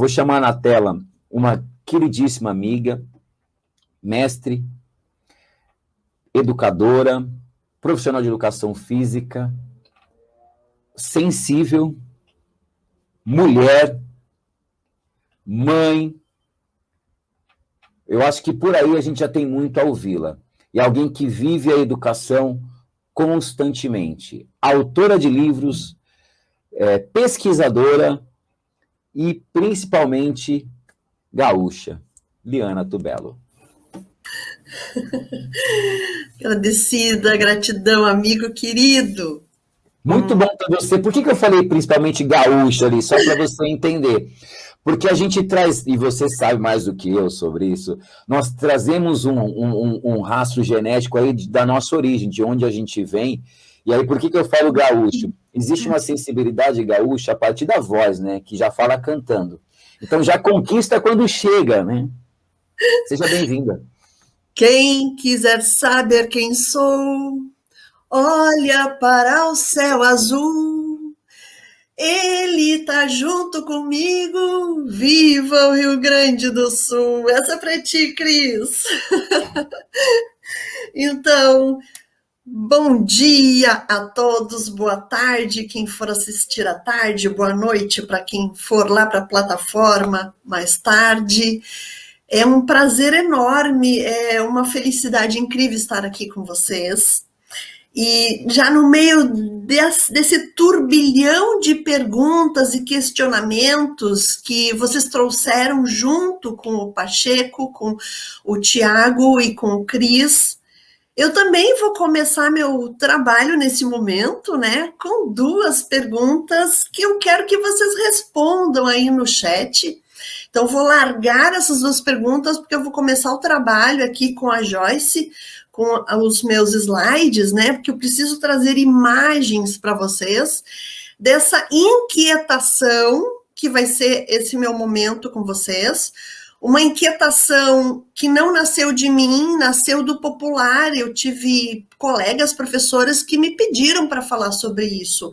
vou chamar na tela uma queridíssima amiga, mestre, educadora, profissional de educação física, sensível, mulher, mãe. Eu acho que por aí a gente já tem muito a ouvi-la. E alguém que vive a educação constantemente. Autora de livros, pesquisadora e, principalmente, gaúcha. Liana Tubelo. Agradecida, gratidão, amigo querido. Muito bom para você. Por que eu falei principalmente gaúcha ali? Só para você entender. Porque a gente traz, e você sabe mais do que eu sobre isso, nós trazemos um rastro genético aí da nossa origem, de onde a gente vem. E aí, por que eu falo gaúcho? Existe uma sensibilidade gaúcha a partir da voz, né? Que já fala cantando. Então, já conquista quando chega, né? Seja bem-vinda. Quem quiser saber quem sou, olha para o céu azul. Ele tá junto comigo, viva o Rio Grande do Sul. Essa é pra ti, Cris. Então, bom dia a todos, boa tarde, quem for assistir à tarde, boa noite para quem for lá para a plataforma mais tarde. É um prazer enorme, é uma felicidade incrível estar aqui com vocês. E já no meio desse turbilhão de perguntas e questionamentos que vocês trouxeram junto com o Pacheco, com o Tiago e com o Cris, eu também vou começar meu trabalho nesse momento, né, com duas perguntas que eu quero que vocês respondam aí no chat. Então, vou largar essas duas perguntas, porque eu vou começar o trabalho aqui com a Joyce, com os meus slides, né? Porque eu preciso trazer imagens para vocês dessa inquietação que vai ser esse meu momento com vocês. Uma inquietação que não nasceu de mim, nasceu do popular. Eu tive colegas, professores que me pediram para falar sobre isso.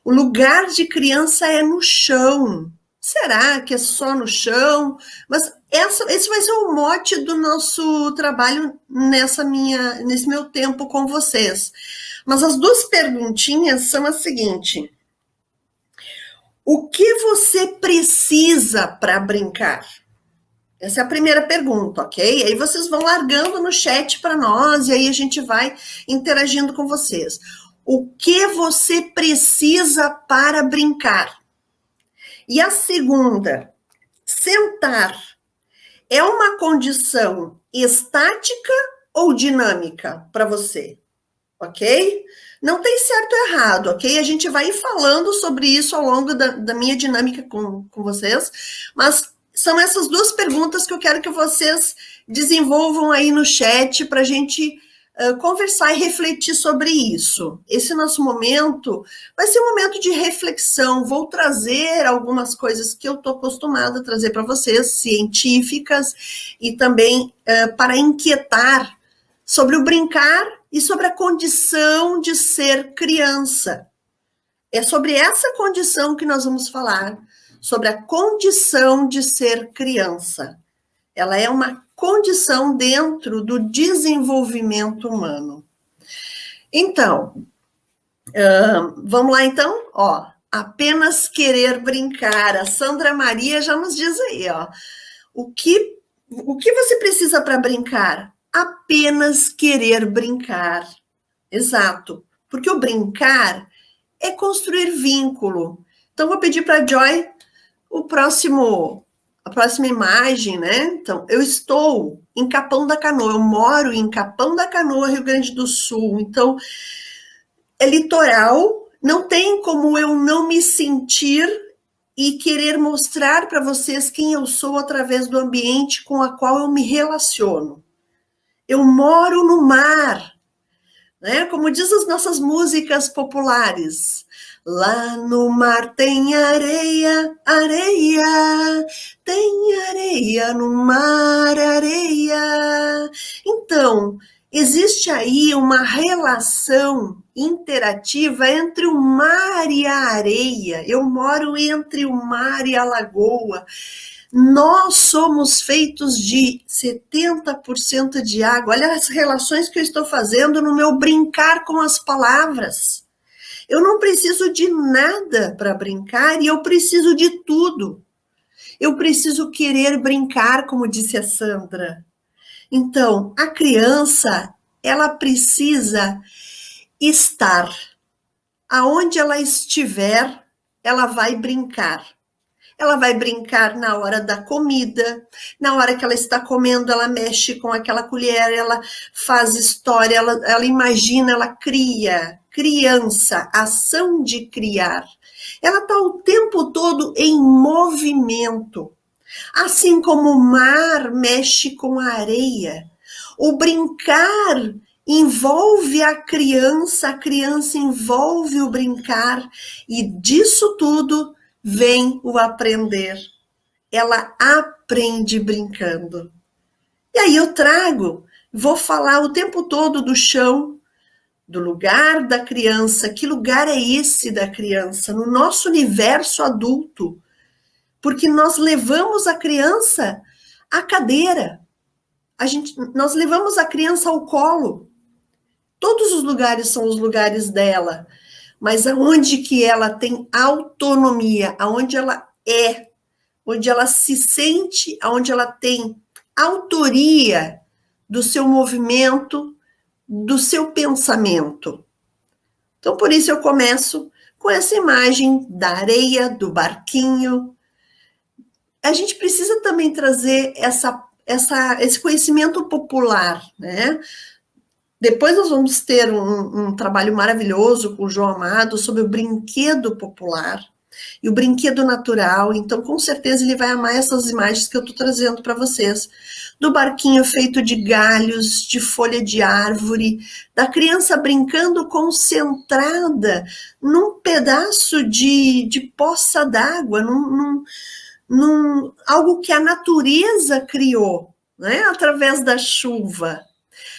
O lugar de criança é no chão. Será que é só no chão? Mas esse vai ser o mote do nosso trabalho nesse meu tempo com vocês. Mas as duas perguntinhas são as seguintes. O que você precisa para brincar? Essa é a primeira pergunta, ok? Aí vocês vão largando no chat para nós e aí a gente vai interagindo com vocês. O que você precisa para brincar? E a segunda, sentar é uma condição estática ou dinâmica para você, ok? Não tem certo ou errado, ok? A gente vai ir falando sobre isso ao longo da minha dinâmica com vocês, mas são essas duas perguntas que eu quero que vocês desenvolvam aí no chat para a gente conversar e refletir sobre isso. Esse nosso momento vai ser um momento de reflexão. Vou trazer algumas coisas que eu estou acostumada a trazer para vocês, científicas, e também para inquietar sobre o brincar e sobre a condição de ser criança. É sobre essa condição que nós vamos falar, sobre a condição de ser criança. Ela é uma condição dentro do desenvolvimento humano. Então, vamos lá então? Ó, apenas querer brincar. A Sandra Maria já nos diz aí, ó. O que você precisa para brincar? Apenas querer brincar. Exato. Porque o brincar é construir vínculo. Então, vou pedir para a Joy a próxima imagem, né? Então, eu estou em Capão da Canoa, eu moro em Capão da Canoa, Rio Grande do Sul. Então, é litoral, não tem como eu não me sentir e querer mostrar para vocês quem eu sou através do ambiente com a qual eu me relaciono. Eu moro no mar, né? Como diz as nossas músicas populares. Lá no mar tem areia, areia, tem areia no mar, areia. Então, existe aí uma relação interativa entre o mar e a areia. Eu moro entre o mar e a lagoa. Nós somos feitos de 70% de água. Olha as relações que eu estou fazendo no meu brincar com as palavras. Eu não preciso de nada para brincar e eu preciso de tudo. Eu preciso querer brincar, como disse a Sandra. Então, a criança, ela precisa estar. Aonde ela estiver, ela vai brincar. Ela vai brincar na hora da comida, na hora que ela está comendo, ela mexe com aquela colher, ela faz história, ela imagina, ela cria. Criança, ação de criar. Ela está o tempo todo em movimento. Assim como o mar mexe com a areia. O brincar envolve a criança envolve o brincar, e disso tudo vem o aprender. Ela aprende brincando. E aí eu vou falar o tempo todo do chão, do lugar da criança. Que lugar é esse da criança? No nosso universo adulto. Porque nós levamos a criança à cadeira. Nós levamos a criança ao colo. Todos os lugares são os lugares dela. Mas aonde que ela tem autonomia, aonde ela é, onde ela se sente, aonde ela tem autoria do seu movimento, do seu pensamento. Então, por isso eu começo com essa imagem da areia, do barquinho. A gente precisa também trazer esse conhecimento popular, né? Depois nós vamos ter um trabalho maravilhoso com o João Amado sobre o brinquedo popular e o brinquedo natural. Então, com certeza, ele vai amar essas imagens que eu estou trazendo para vocês. Do barquinho feito de galhos, de folha de árvore, da criança brincando concentrada num pedaço de poça d'água, algo que a natureza criou, né, através da chuva.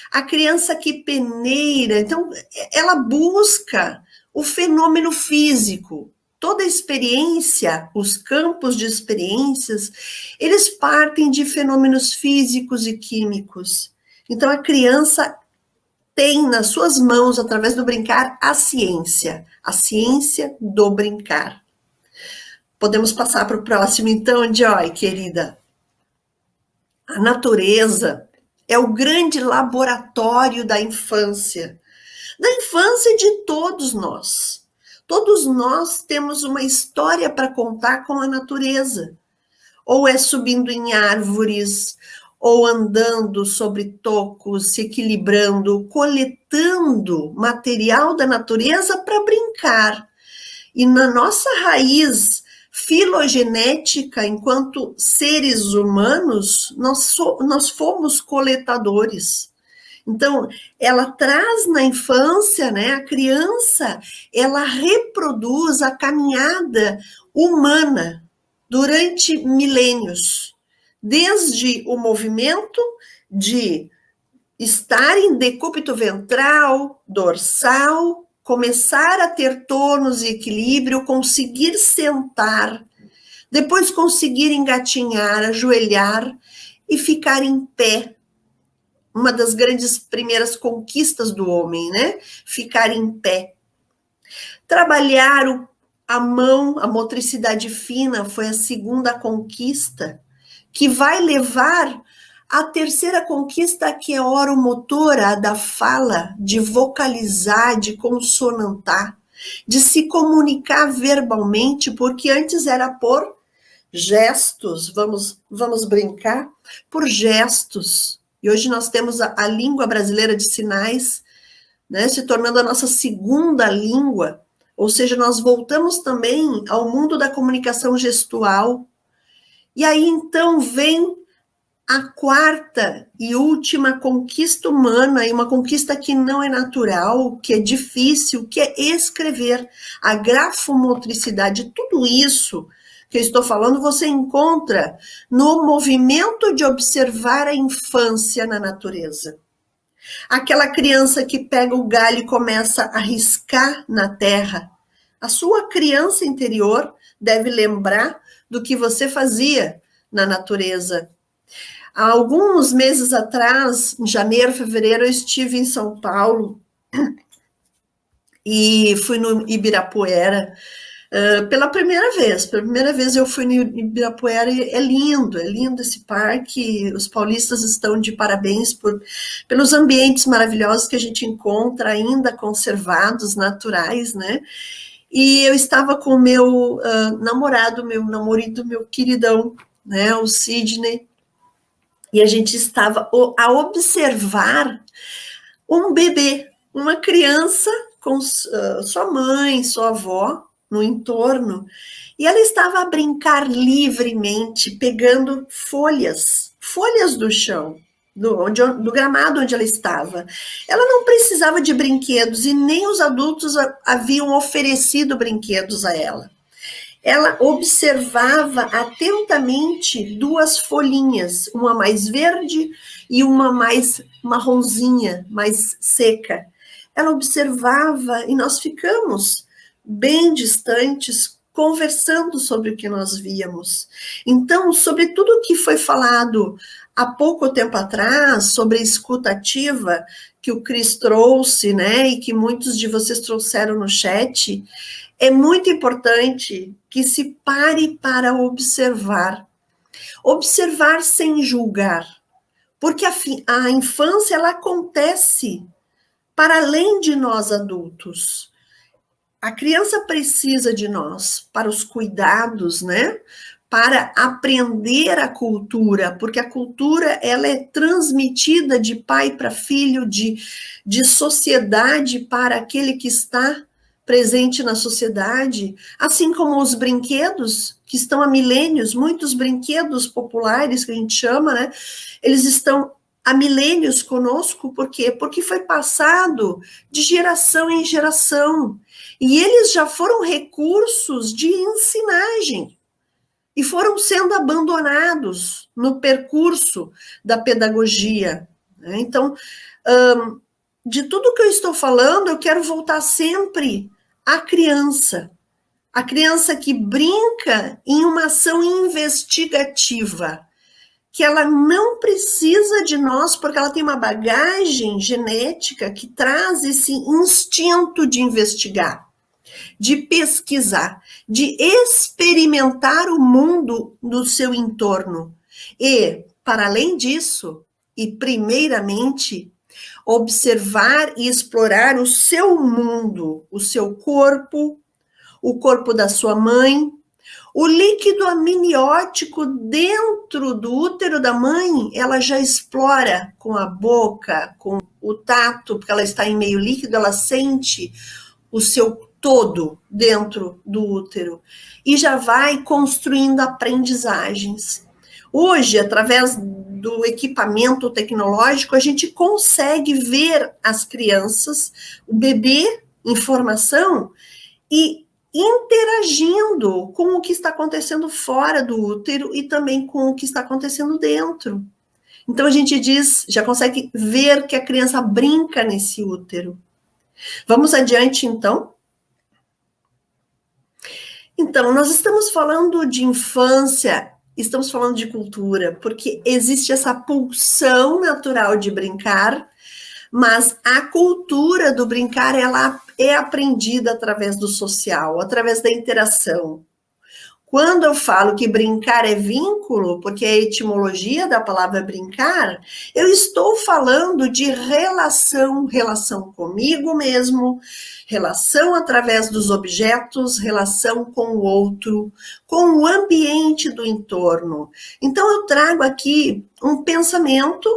A criança que peneira, então, ela busca o fenômeno físico. Toda experiência, os campos de experiências, eles partem de fenômenos físicos e químicos. Então, a criança tem nas suas mãos, através do brincar, a ciência do brincar. Podemos passar para o próximo, então, Joy, querida. A natureza é o grande laboratório da infância de todos nós. Todos nós temos uma história para contar com a natureza. Ou é subindo em árvores, ou andando sobre tocos, se equilibrando, coletando material da natureza para brincar. E na nossa raiz filogenética, enquanto seres humanos, nós fomos coletadores. Então, ela traz na infância, né, a criança, ela reproduz a caminhada humana durante milênios, desde o movimento de estar em decúbito ventral, dorsal, começar a ter tônus e equilíbrio, conseguir sentar, depois conseguir engatinhar, ajoelhar e ficar em pé. Uma das grandes primeiras conquistas do homem, né? Ficar em pé. Trabalhar a mão, a motricidade fina, foi a segunda conquista, que vai levar a terceira conquista, que é a oromotora, a da fala, de vocalizar, de consonantar, de se comunicar verbalmente, porque antes era por gestos, vamos brincar, por gestos. E hoje nós temos a língua brasileira de sinais, né, se tornando a nossa segunda língua, ou seja, nós voltamos também ao mundo da comunicação gestual. E aí, então, vem a quarta e última conquista humana, e uma conquista que não é natural, que é difícil, que é escrever. A grafomotricidade, tudo isso que eu estou falando, você encontra no movimento de observar a infância na natureza. Aquela criança que pega o galho e começa a riscar na terra. A sua criança interior deve lembrar do que você fazia na natureza. Há alguns meses atrás, em janeiro, fevereiro, eu estive em São Paulo e fui no Ibirapuera pela primeira vez. Pela primeira vez eu fui no Ibirapuera e é lindo esse parque. Os paulistas estão de parabéns pelos ambientes maravilhosos que a gente encontra ainda conservados, naturais, né? E eu estava com o meu namorado, meu queridão, né, o Sidney, e a gente estava a observar um bebê, uma criança com sua mãe, sua avó no entorno, e ela estava a brincar livremente, pegando folhas do chão, do gramado onde ela estava. Ela não precisava de brinquedos e nem os adultos haviam oferecido brinquedos a ela. Ela observava atentamente duas folhinhas, uma mais verde e uma mais marronzinha, mais seca. Ela observava e nós ficamos bem distantes, conversando sobre o que nós víamos. Então, sobre tudo o que foi falado há pouco tempo atrás, sobre a escuta ativa, que o Cris trouxe, né, e que muitos de vocês trouxeram no chat, é muito importante que se pare para observar. Observar sem julgar. Porque a infância, ela acontece para além de nós adultos. A criança precisa de nós para os cuidados, né? Para aprender a cultura, porque a cultura ela é transmitida de pai para filho, de sociedade para aquele que está presente na sociedade, assim como os brinquedos, que estão há milênios, muitos brinquedos populares, que a gente chama, né? Eles estão há milênios conosco, por quê? Porque foi passado de geração em geração, e eles já foram recursos de ensinagem, e foram sendo abandonados no percurso da pedagogia. Né? Então, de tudo que eu estou falando, eu quero voltar sempre à criança. A criança que brinca em uma ação investigativa, que ela não precisa de nós, porque ela tem uma bagagem genética que traz esse instinto de investigar, de pesquisar, de experimentar o mundo no seu entorno. E, para além disso, e primeiramente, observar e explorar o seu mundo, o seu corpo, o corpo da sua mãe, o líquido amniótico dentro do útero da mãe, ela já explora com a boca, com o tato, porque ela está em meio líquido, ela sente o seu todo dentro do útero e já vai construindo aprendizagens. Hoje, através do equipamento tecnológico, a gente consegue ver as crianças, o bebê em formação e interagindo com o que está acontecendo fora do útero e também com o que está acontecendo dentro. Então, a gente diz, já consegue ver que a criança brinca nesse útero. Vamos adiante, então? Então, nós estamos falando de infância, estamos falando de cultura, porque existe essa pulsão natural de brincar, mas a cultura do brincar, ela é aprendida através do social, através da interação. Quando eu falo que brincar é vínculo, porque é a etimologia da palavra brincar, eu estou falando de relação comigo mesmo, relação através dos objetos, relação com o outro, com o ambiente do entorno. Então, eu trago aqui um pensamento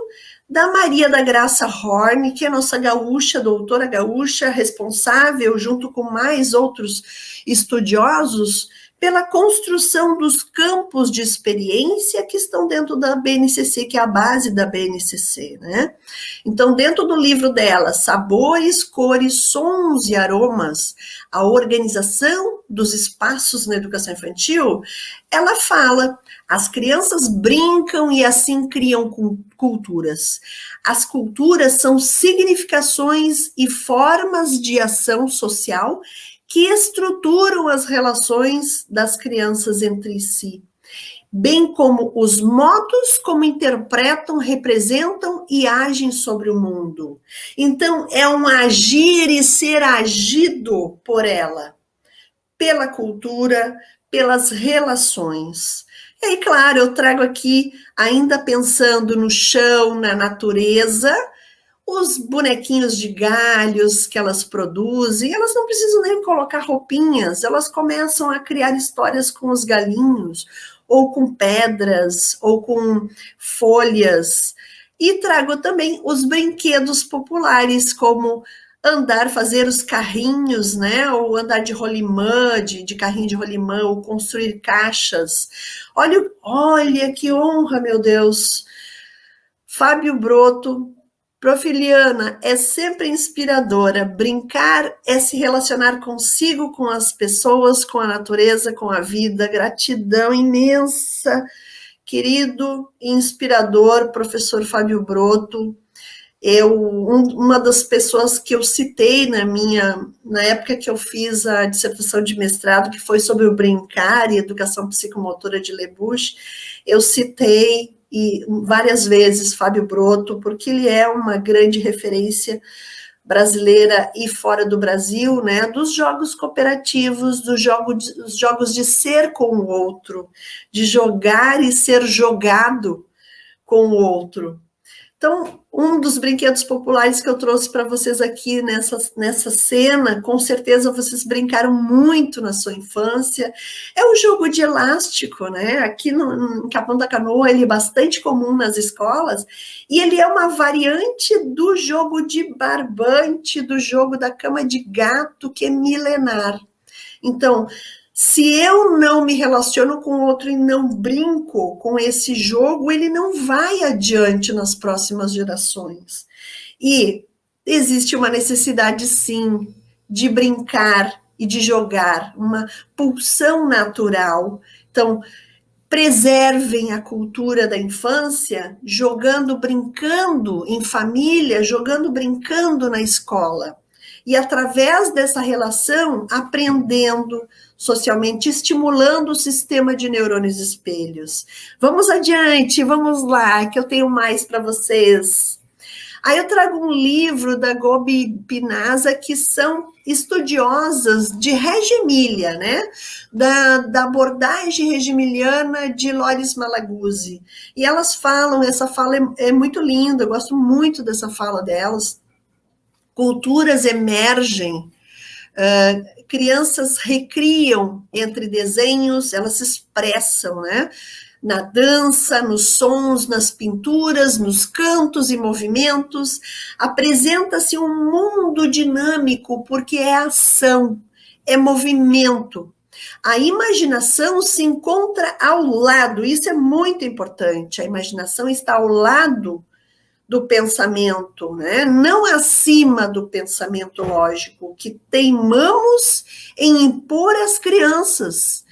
da Maria da Graça Horn, que é nossa gaúcha, doutora gaúcha, responsável, junto com mais outros estudiosos, pela construção dos campos de experiência que estão dentro da BNCC, que é a base da BNCC, né? Então, dentro do livro dela, Sabores, Cores, Sons e Aromas, a organização dos espaços na educação infantil, ela fala, as crianças brincam e assim criam culturas. As culturas são significações e formas de ação social que estruturam as relações das crianças entre si, bem como os modos como interpretam, representam e agem sobre o mundo. Então, é um agir e ser agido por ela, pela cultura, pelas relações. E aí, claro, eu trago aqui, ainda pensando no chão, na natureza, os bonequinhos de galhos que elas produzem, elas não precisam nem colocar roupinhas, elas começam a criar histórias com os galinhos, ou com pedras, ou com folhas. E trago também os brinquedos populares, como andar, fazer os carrinhos, né? Ou andar de rolimã, de carrinho de rolimã, ou construir caixas. Olha que honra, meu Deus! Fábio Broto, Profiliana, é sempre inspiradora. Brincar é se relacionar consigo, com as pessoas, com a natureza, com a vida. Gratidão imensa, querido e inspirador, professor Fábio Broto. Uma das pessoas que eu citei na época que eu fiz a dissertação de mestrado, que foi sobre o brincar e educação psicomotora de Lebuche, eu citei várias vezes Fábio Broto, porque ele é uma grande referência brasileira e fora do Brasil, né, dos jogos cooperativos, dos jogos de ser com o outro, de jogar e ser jogado com o outro. Então, um dos brinquedos populares que eu trouxe para vocês aqui nessa cena, com certeza vocês brincaram muito na sua infância, é o jogo de elástico, né? Aqui em Capão da Canoa ele é bastante comum nas escolas, e ele é uma variante do jogo de barbante, do jogo da cama de gato, que é milenar. Então, se eu não me relaciono com o outro e não brinco com esse jogo, ele não vai adiante nas próximas gerações. E existe uma necessidade, sim, de brincar e de jogar, uma pulsão natural. Então, preservem a cultura da infância jogando, brincando em família, jogando, brincando na escola. E através dessa relação, aprendendo socialmente, estimulando o sistema de neurônios espelhos. Vamos adiante, vamos lá, que eu tenho mais para vocês. Aí eu trago um livro da Gobi Pinasa, que são estudiosas de Reggio Emilia, né? Da abordagem regimiliana de Loris Malaguzzi. E elas falam, essa fala é muito linda, eu gosto muito dessa fala delas. Culturas emergem, crianças recriam entre desenhos, elas se expressam, né? Na dança, nos sons, nas pinturas, nos cantos e movimentos, apresenta-se um mundo dinâmico, porque é ação, é movimento. A imaginação se encontra ao lado, isso é muito importante, a imaginação está ao lado do pensamento, né? Não acima do pensamento lógico, que teimamos em impor às crianças,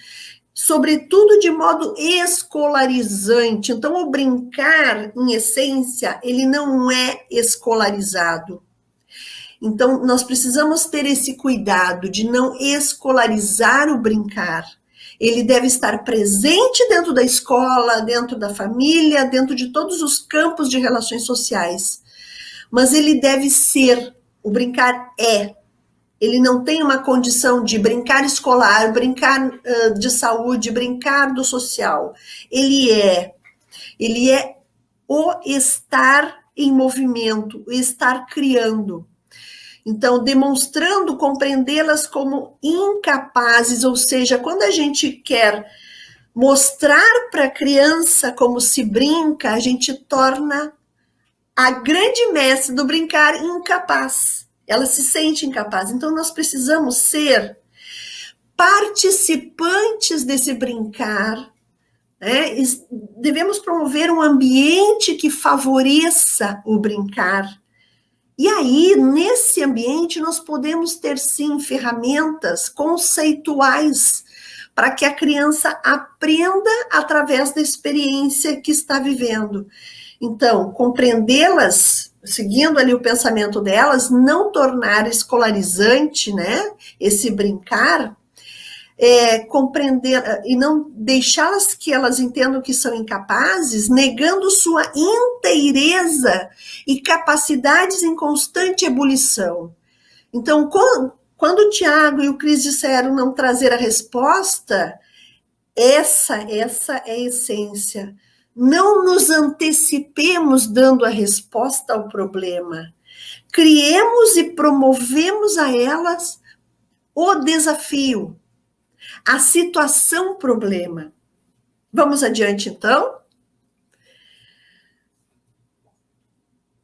sobretudo de modo escolarizante. Então, o brincar, em essência, ele não é escolarizado. Então, nós precisamos ter esse cuidado de não escolarizar o brincar. Ele deve estar presente dentro da escola, dentro da família, dentro de todos os campos de relações sociais. Mas ele deve ser, o brincar é. Ele não tem uma condição de brincar escolar, brincar de saúde, brincar do social. Ele é o estar em movimento, o estar criando. Então, demonstrando compreendê-las como incapazes, ou seja, quando a gente quer mostrar para a criança como se brinca, a gente torna a grande mestre do brincar incapaz. Ela se sente incapaz. Então, nós precisamos ser participantes desse brincar, né? Devemos promover um ambiente que favoreça o brincar. E aí, nesse ambiente, nós podemos ter, sim, ferramentas conceituais para que a criança aprenda através da experiência que está vivendo. Então, compreendê-las, seguindo ali o pensamento delas, não tornar escolarizante, né, esse brincar, compreender e não deixá-las que elas entendam que são incapazes, negando sua inteireza e capacidades em constante ebulição. Então, quando o Tiago e o Cris disseram não trazer a resposta, essa é a essência. Não nos antecipemos dando a resposta ao problema. Criemos e promovemos a elas o desafio, a situação problema. Vamos adiante, então?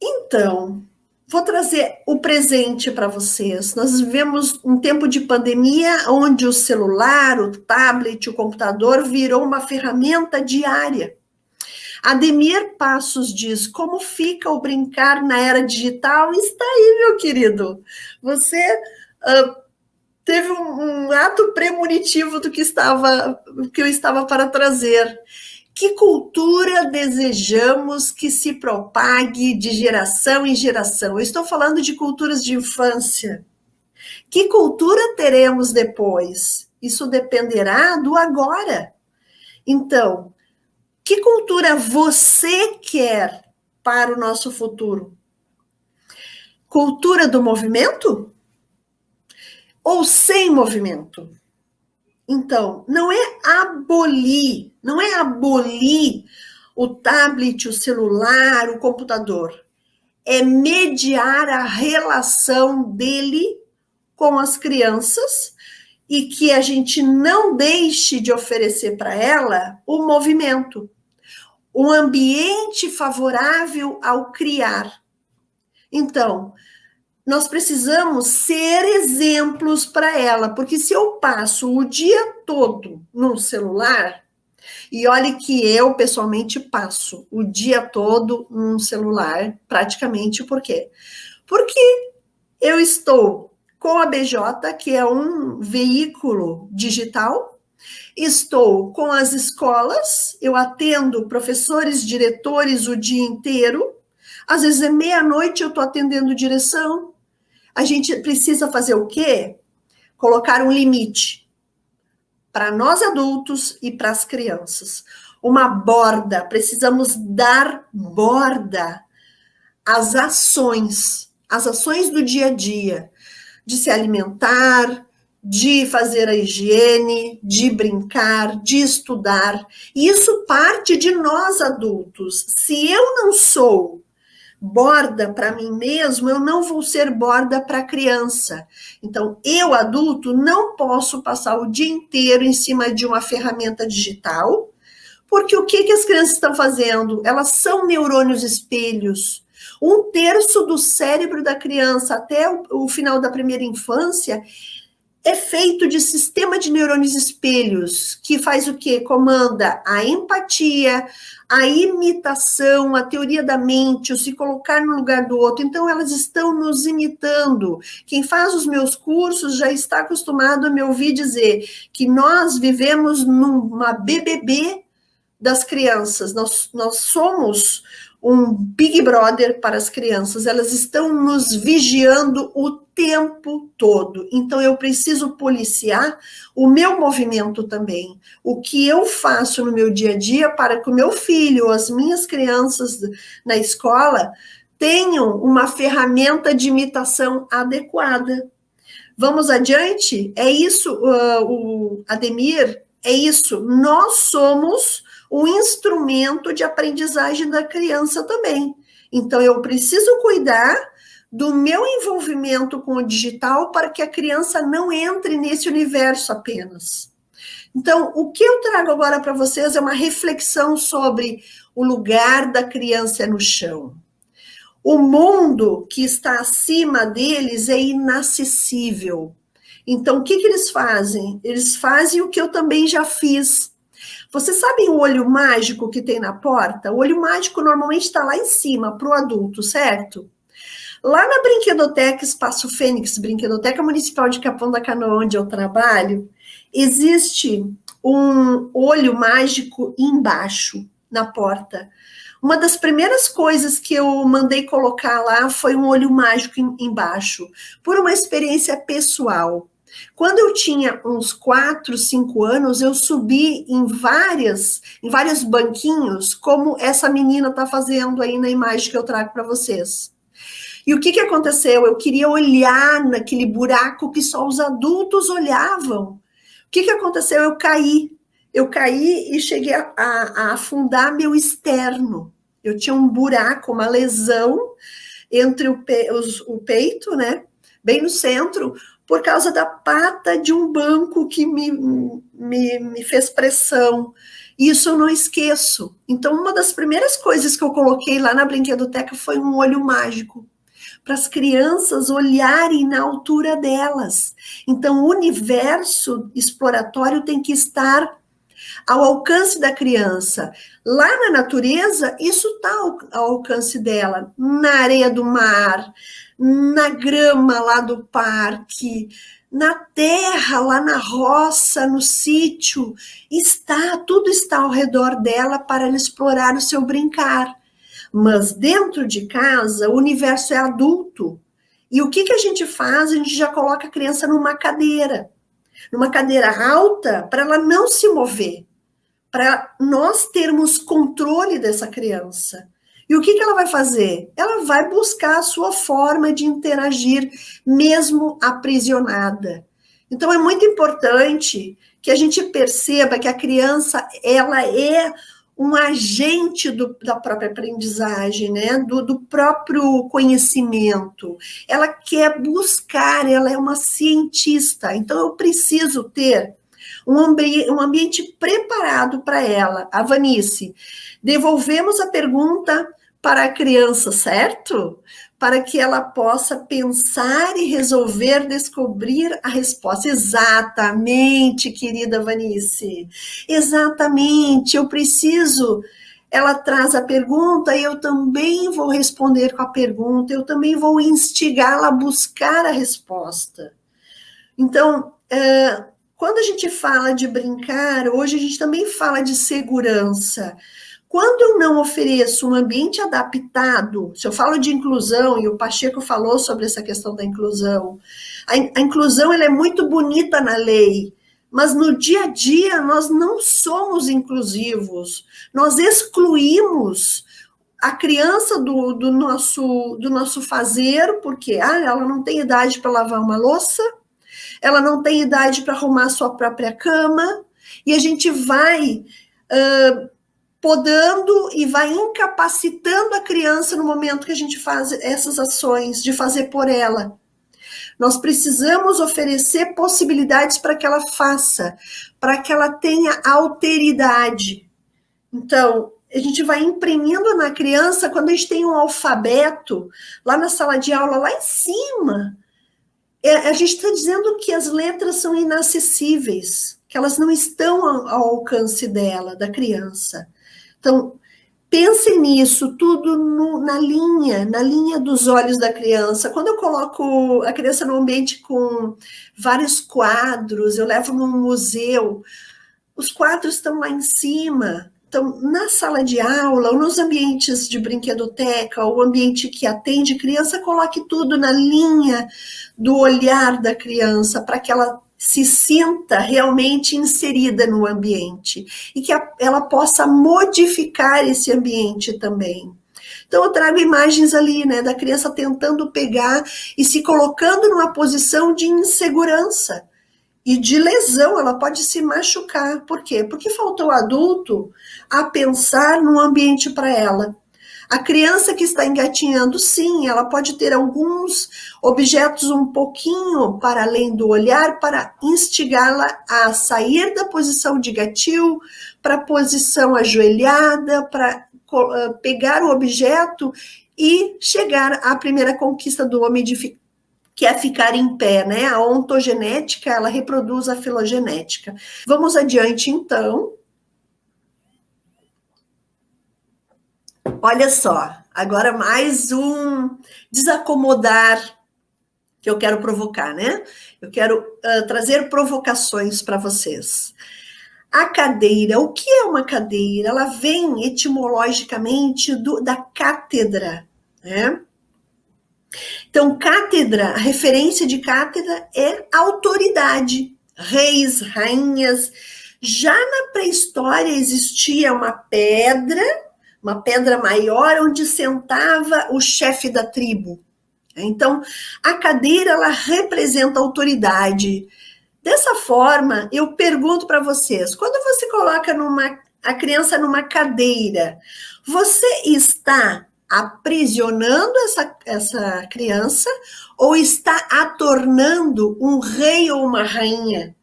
Então, vou trazer o presente para vocês. Nós vivemos um tempo de pandemia onde o celular, o tablet, o computador virou uma ferramenta diária. Ademir Passos diz, como fica o brincar na era digital? Está aí, meu querido. Você teve um ato premonitivo do que eu estava para trazer. Que cultura desejamos que se propague de geração em geração? Eu estou falando de culturas de infância. Que cultura teremos depois? Isso dependerá do agora. Então, que cultura você quer para o nosso futuro? Cultura do movimento? Ou sem movimento? Então, não é abolir o tablet, o celular, o computador. É mediar a relação dele com as crianças e que a gente não deixe de oferecer para ela o movimento, um ambiente favorável ao criar. Então, nós precisamos ser exemplos para ela, porque se eu passo o dia todo no celular, e olhe que eu pessoalmente passo o dia todo num celular, praticamente, por quê? Porque eu estou com a BJ, que é um veículo digital, estou com as escolas, eu atendo professores, diretores o dia inteiro, às vezes é meia-noite eu estou atendendo direção. A gente precisa fazer o quê? Colocar um limite para nós adultos e para as crianças. Uma borda, precisamos dar borda às ações do dia a dia, de se alimentar, de fazer a higiene, de brincar, de estudar. E isso parte de nós adultos. Se eu não sou borda para mim mesmo, eu não vou ser borda para a criança. Então, eu, adulto, não posso passar o dia inteiro em cima de uma ferramenta digital, porque o que as crianças estão fazendo? Elas são neurônios espelhos. 1/3 do cérebro da criança, até o final da primeira infância, é feito de sistema de neurônios espelhos, que faz o quê? Comanda a empatia, a imitação, a teoria da mente, o se colocar no lugar do outro. Então, elas estão nos imitando. Quem faz os meus cursos já está acostumado a me ouvir dizer que nós vivemos numa BBB das crianças. Nós somos um Big Brother para as crianças. Elas estão nos vigiando o tempo todo. Então, eu preciso policiar o meu movimento também. O que eu faço no meu dia a dia para que o meu filho, as minhas crianças na escola, tenham uma ferramenta de imitação adequada. Vamos adiante? É isso, o Ademir, é isso. Nós somos um instrumento de aprendizagem da criança também. Então, eu preciso cuidar do meu envolvimento com o digital para que a criança não entre nesse universo apenas. Então, o que eu trago agora para vocês é uma reflexão sobre o lugar da criança no chão. O mundo que está acima deles é inacessível. Então, o que eles fazem? Eles fazem o que eu também já fiz. Vocês sabem o olho mágico que tem na porta? O olho mágico normalmente está lá em cima, para o adulto, certo? Lá na Brinquedoteca Espaço Fênix, Brinquedoteca Municipal de Capão da Canoa, onde eu trabalho, existe um olho mágico embaixo, na porta. Uma das primeiras coisas que eu mandei colocar lá foi um olho mágico embaixo, por uma experiência pessoal. Quando eu tinha uns 4, 5 anos, eu subi em vários banquinhos, como essa menina está fazendo aí na imagem que eu trago para vocês. E o que aconteceu? Eu queria olhar naquele buraco que só os adultos olhavam. O que aconteceu? Eu caí. Eu caí e cheguei a afundar meu externo. Eu tinha um buraco, uma lesão entre o peito, né? Bem no centro, por causa da pata de um banco que me fez pressão. Isso eu não esqueço. Então, uma das primeiras coisas que eu coloquei lá na Brinquedoteca foi um olho mágico, para as crianças olharem na altura delas. Então, o universo exploratório tem que estar ao alcance da criança. Lá na natureza, isso está ao alcance dela, na areia do mar, na grama lá do parque, na terra, lá na roça, no sítio, tudo está ao redor dela para ela explorar o seu brincar. Mas dentro de casa, o universo é adulto. E o que a gente faz? A gente já coloca a criança numa cadeira alta, para ela não se mover, para nós termos controle dessa criança. E o que ela vai fazer? Ela vai buscar a sua forma de interagir, mesmo aprisionada. Então, é muito importante que a gente perceba que a criança, ela é um agente da própria aprendizagem, né? do próprio conhecimento. Ela quer buscar, ela é uma cientista. Então, eu preciso ter um ambiente preparado para ela. A Vanice, devolvemos a pergunta para a criança, certo? Para que ela possa pensar e resolver descobrir a resposta. Exatamente, querida Vanice. Exatamente, eu preciso. Ela traz a pergunta e eu também vou responder com a pergunta, eu também vou instigá-la a buscar a resposta. Então, quando a gente fala de brincar, hoje a gente também fala de segurança. Quando eu não ofereço um ambiente adaptado, se eu falo de inclusão, e o Pacheco falou sobre essa questão da inclusão, a inclusão ela é muito bonita na lei, mas no dia a dia nós não somos inclusivos, nós excluímos a criança do nosso fazer, porque ela não tem idade para lavar uma louça, ela não tem idade para arrumar sua própria cama, e a gente vai podando e vai incapacitando a criança no momento que a gente faz essas ações, de fazer por ela. Nós precisamos oferecer possibilidades para que ela faça, para que ela tenha alteridade. Então, a gente vai imprimindo na criança, quando a gente tem um alfabeto, lá na sala de aula, lá em cima, a gente está dizendo que as letras são inacessíveis, que elas não estão ao alcance dela, da criança. Então, pensem nisso, tudo na linha dos olhos da criança. Quando eu coloco a criança num ambiente com vários quadros, eu levo num museu, os quadros estão lá em cima. Então, na sala de aula, ou nos ambientes de brinquedoteca, ou ambiente que atende criança, coloque tudo na linha do olhar da criança, para que ela se sinta realmente inserida no ambiente e que ela possa modificar esse ambiente também. Então, eu trago imagens ali, né, da criança tentando pegar e se colocando numa posição de insegurança e de lesão, ela pode se machucar. Por quê? Porque faltou o adulto a pensar num ambiente para ela. A criança que está engatinhando, sim, ela pode ter alguns objetos um pouquinho para além do olhar, para instigá-la a sair da posição de gatil, para a posição ajoelhada, para pegar o objeto e chegar à primeira conquista do homem que é ficar em pé, né? A ontogenética, ela reproduz a filogenética. Vamos adiante, então. Olha só, agora mais um desacomodar que eu quero provocar, né? Eu quero trazer provocações para vocês. A cadeira, o que é uma cadeira? Ela vem etimologicamente da cátedra, né? Então, cátedra, a referência de cátedra é autoridade, reis, rainhas. Já na pré-história existia uma pedra maior, onde sentava o chefe da tribo. Então, a cadeira, ela representa autoridade. Dessa forma, eu pergunto para vocês, quando você coloca a criança numa cadeira, você está aprisionando essa criança ou está a tornando um rei ou uma rainha?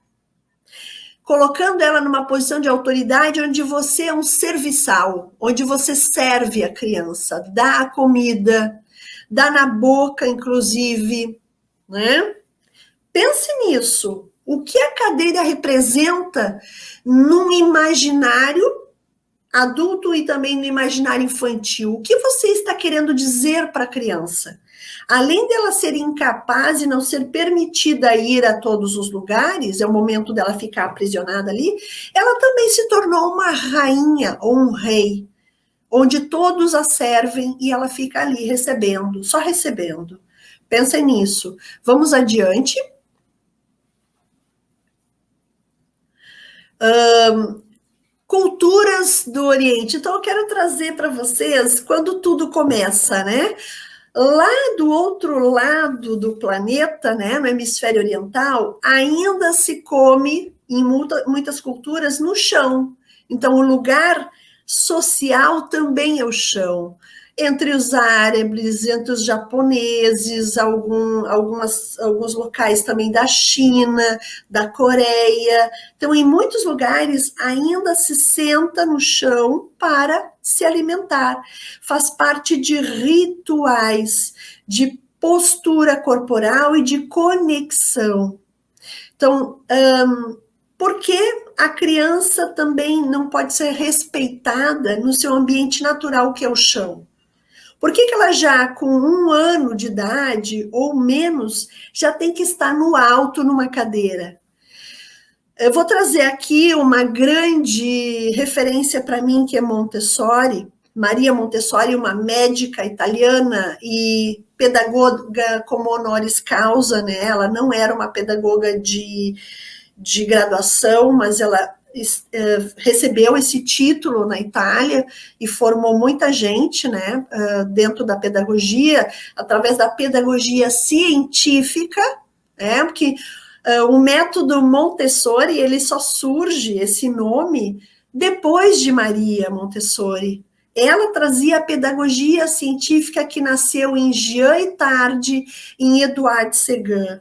Colocando ela numa posição de autoridade onde você é um serviçal, onde você serve a criança, dá a comida, dá na boca, inclusive, né? Pense nisso. O que a cadeira representa num imaginário adulto e também no imaginário infantil? O que você está querendo dizer para a criança? Além dela ser incapaz e não ser permitida ir a todos os lugares, é o momento dela ficar aprisionada ali, ela também se tornou uma rainha ou um rei, onde todos a servem e ela fica ali recebendo, só recebendo. Pensem nisso. Vamos adiante. Culturas do Oriente. Então, eu quero trazer para vocês quando tudo começa, né? Lá do outro lado do planeta, né, no hemisfério oriental, ainda se come, em muitas culturas, no chão. Então, o lugar social também é o chão. Entre os árabes, entre os japoneses, alguns locais também da China, da Coreia. Então, em muitos lugares, ainda se senta no chão para se alimentar. Faz parte de rituais, de postura corporal e de conexão. Então, por que a criança também não pode ser respeitada no seu ambiente natural, que é o chão? Por que ela já, com 1 ano de idade ou menos, já tem que estar no alto numa cadeira? Eu vou trazer aqui uma grande referência para mim, que é Montessori. Maria Montessori, uma médica italiana e pedagoga como honoris causa, né? Ela não era uma pedagoga de graduação, mas ela recebeu esse título na Itália e formou muita gente, né, dentro da pedagogia, através da pedagogia científica, né, porque o método Montessori, ele só surge, esse nome, depois de Maria Montessori. Ela trazia a pedagogia científica que nasceu em Jean Tarde, em Edouard Segan.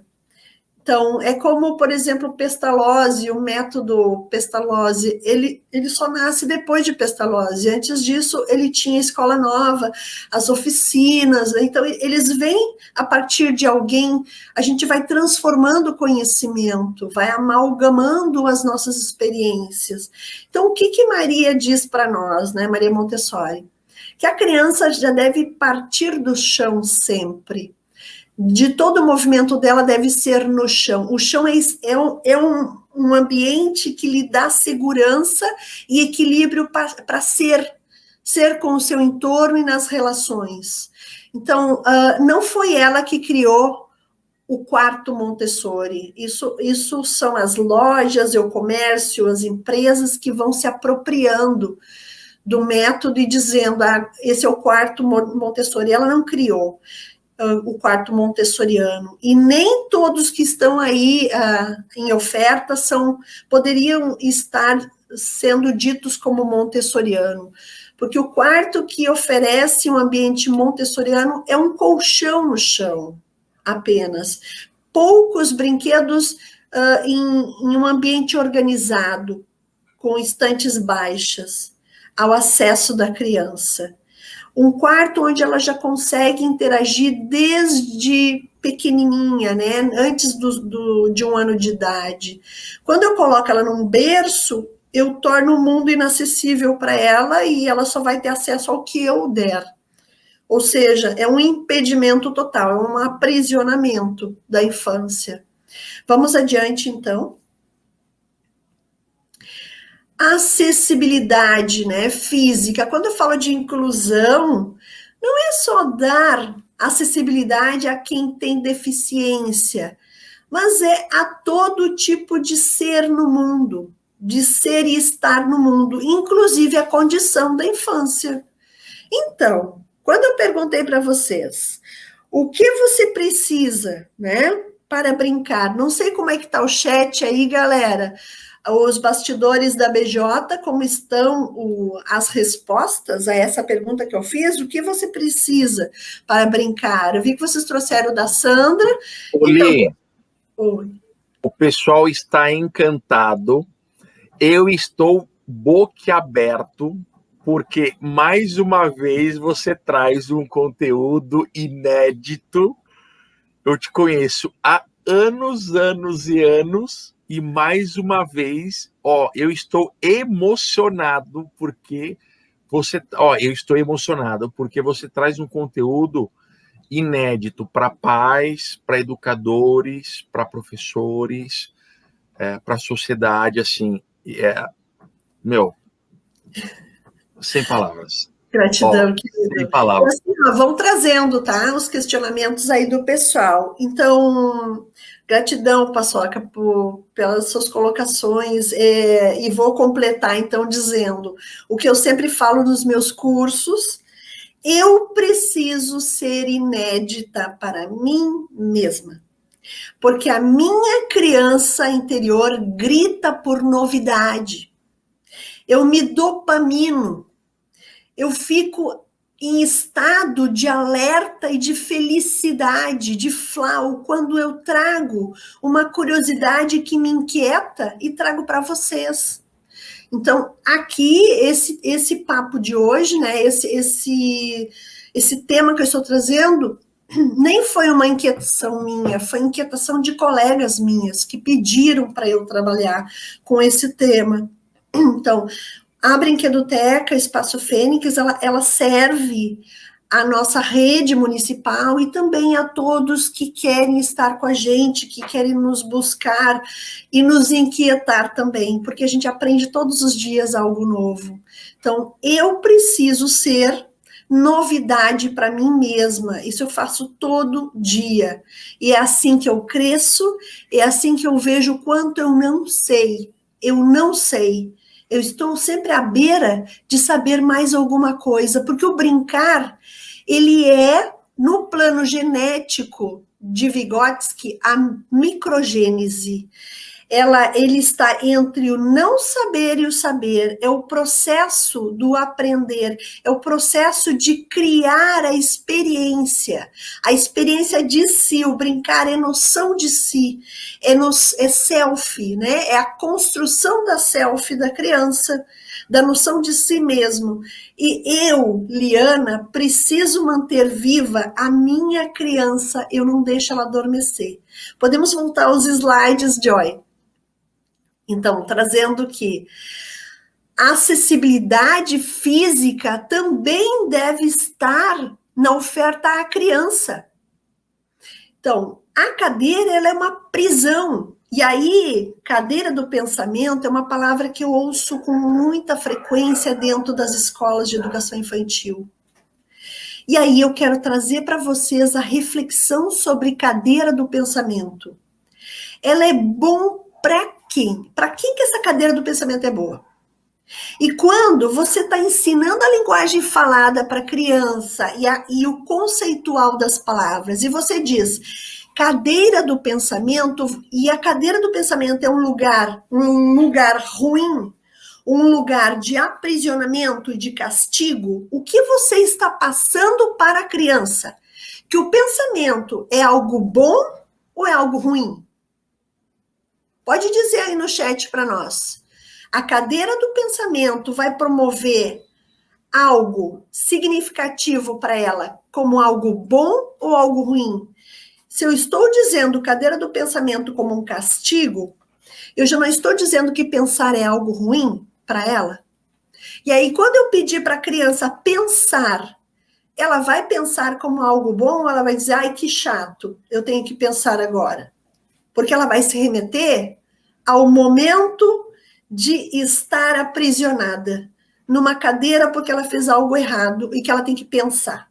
Então, é como, por exemplo, Pestalozzi, o método Pestalozzi, ele só nasce depois de Pestalozzi. Antes disso, ele tinha a escola nova, as oficinas. Então, eles vêm a partir de alguém, a gente vai transformando o conhecimento, vai amalgamando as nossas experiências. Então, o que Maria diz para nós, né, Maria Montessori? Que a criança já deve partir do chão sempre. De todo o movimento dela deve ser no chão. O chão é um ambiente que lhe dá segurança e equilíbrio para ser com o seu entorno e nas relações. Então, não foi ela que criou o quarto Montessori. Isso são as lojas, o comércio, as empresas que vão se apropriando do método e dizendo, esse é o quarto Montessori. Ela não criou o quarto montessoriano, e nem todos que estão aí em oferta poderiam estar sendo ditos como montessoriano, porque o quarto que oferece um ambiente montessoriano é um colchão no chão, apenas. Poucos brinquedos em um ambiente organizado, com estantes baixas, ao acesso da criança. Um quarto onde ela já consegue interagir desde pequenininha, né? Antes de 1 ano de idade. Quando eu coloco ela num berço, eu torno o mundo inacessível para ela e ela só vai ter acesso ao que eu der. Ou seja, é um impedimento total, é um aprisionamento da infância. Vamos adiante, então. Acessibilidade, né, física. Quando eu falo de inclusão, não é só dar acessibilidade a quem tem deficiência, mas é a todo tipo de ser no mundo, de ser e estar no mundo, inclusive a condição da infância. Então, quando eu perguntei para vocês, o que você precisa, né, para brincar? Não sei como é que tá o chat aí, galera. Os bastidores da BJ, como estão as respostas a essa pergunta que eu fiz? O que você precisa para brincar? Eu vi que vocês trouxeram da Sandra. Oli, Oi. o pessoal está encantado. Eu estou boquiaberto, porque mais uma vez você traz um conteúdo inédito. Eu te conheço há anos, anos e anos, e mais uma vez, eu estou emocionado porque você traz um conteúdo inédito para pais, para educadores, para professores, para a sociedade, assim, sem palavras. Gratidão, querido. Sem palavras. Assim, vão trazendo, tá? Os questionamentos aí do pessoal. Então, gratidão, Paçoca, pelas suas colocações. E vou completar, então, dizendo o que eu sempre falo nos meus cursos: eu preciso ser inédita para mim mesma. Porque a minha criança interior grita por novidade. Eu me dopamino. Eu fico em estado de alerta e de felicidade, de flow, quando eu trago uma curiosidade que me inquieta e trago para vocês. Então, aqui, esse papo de hoje, né, esse tema que eu estou trazendo, nem foi uma inquietação minha, foi inquietação de colegas minhas que pediram para eu trabalhar com esse tema. Então, a Brinquedoteca Espaço Fênix, ela serve à nossa rede municipal e também a todos que querem estar com a gente, que querem nos buscar e nos inquietar também, porque a gente aprende todos os dias algo novo. Então, eu preciso ser novidade para mim mesma, isso eu faço todo dia, e é assim que eu cresço, é assim que eu vejo o quanto eu não sei, eu estou sempre à beira de saber mais alguma coisa, porque o brincar, ele é, no plano genético de Vygotsky, a microgênese. Ele está entre o não saber e o saber, é o processo do aprender, é o processo de criar a experiência de si. O brincar é noção de si, é self, né? É a construção da self da criança, da noção de si mesmo. E eu, Liana, preciso manter viva a minha criança, eu não deixo ela adormecer. Podemos voltar aos slides, Joy? Então, trazendo que a acessibilidade física também deve estar na oferta à criança. Então, a cadeira, ela é uma prisão. E aí, cadeira do pensamento é uma palavra que eu ouço com muita frequência dentro das escolas de educação infantil. E aí eu quero trazer para vocês a reflexão sobre cadeira do pensamento. Ela é bom para quem? Para quem que essa cadeira do pensamento é boa? E quando você está ensinando a linguagem falada para a criança e o conceitual das palavras, e você diz cadeira do pensamento, e a cadeira do pensamento é um lugar ruim, um lugar de aprisionamento e de castigo, o que você está passando para a criança? Que o pensamento é algo bom ou é algo ruim? Pode dizer aí no chat para nós. A cadeira do pensamento vai promover algo significativo para ela como algo bom ou algo ruim? Se eu estou dizendo cadeira do pensamento como um castigo, eu já não estou dizendo que pensar é algo ruim para ela. E aí, quando eu pedir para a criança pensar, ela vai pensar como algo bom ou ela vai dizer, ai, que chato, eu tenho que pensar agora? Porque ela vai se remeter ao momento de estar aprisionada numa cadeira porque ela fez algo errado e que ela tem que pensar.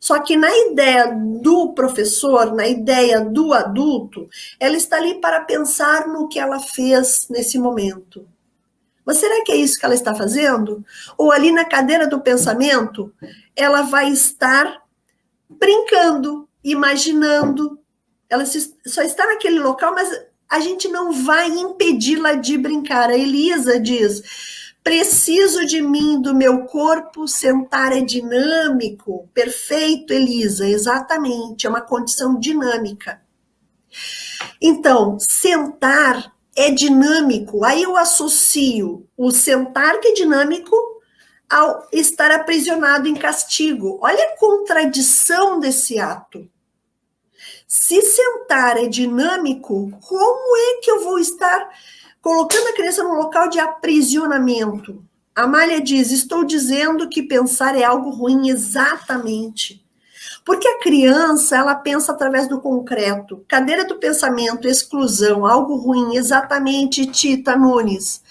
Só que na ideia do professor, na ideia do adulto, ela está ali para pensar no que ela fez nesse momento. Mas será que é isso que ela está fazendo? Ou ali na cadeira do pensamento, ela vai estar brincando, imaginando. Ela só está naquele local, mas a gente não vai impedi-la de brincar. A Elisa diz, preciso de mim, do meu corpo, sentar é dinâmico. Perfeito, Elisa, exatamente, é uma condição dinâmica. Então, sentar é dinâmico, aí eu associo o sentar que é dinâmico ao estar aprisionado em castigo. Olha a contradição desse ato. Se sentar é dinâmico, como é que eu vou estar colocando a criança num local de aprisionamento? A Amália diz, estou dizendo que pensar é algo ruim, exatamente. Porque a criança, ela pensa através do concreto. Cadeira do pensamento, exclusão, algo ruim, exatamente, Tita Nunes.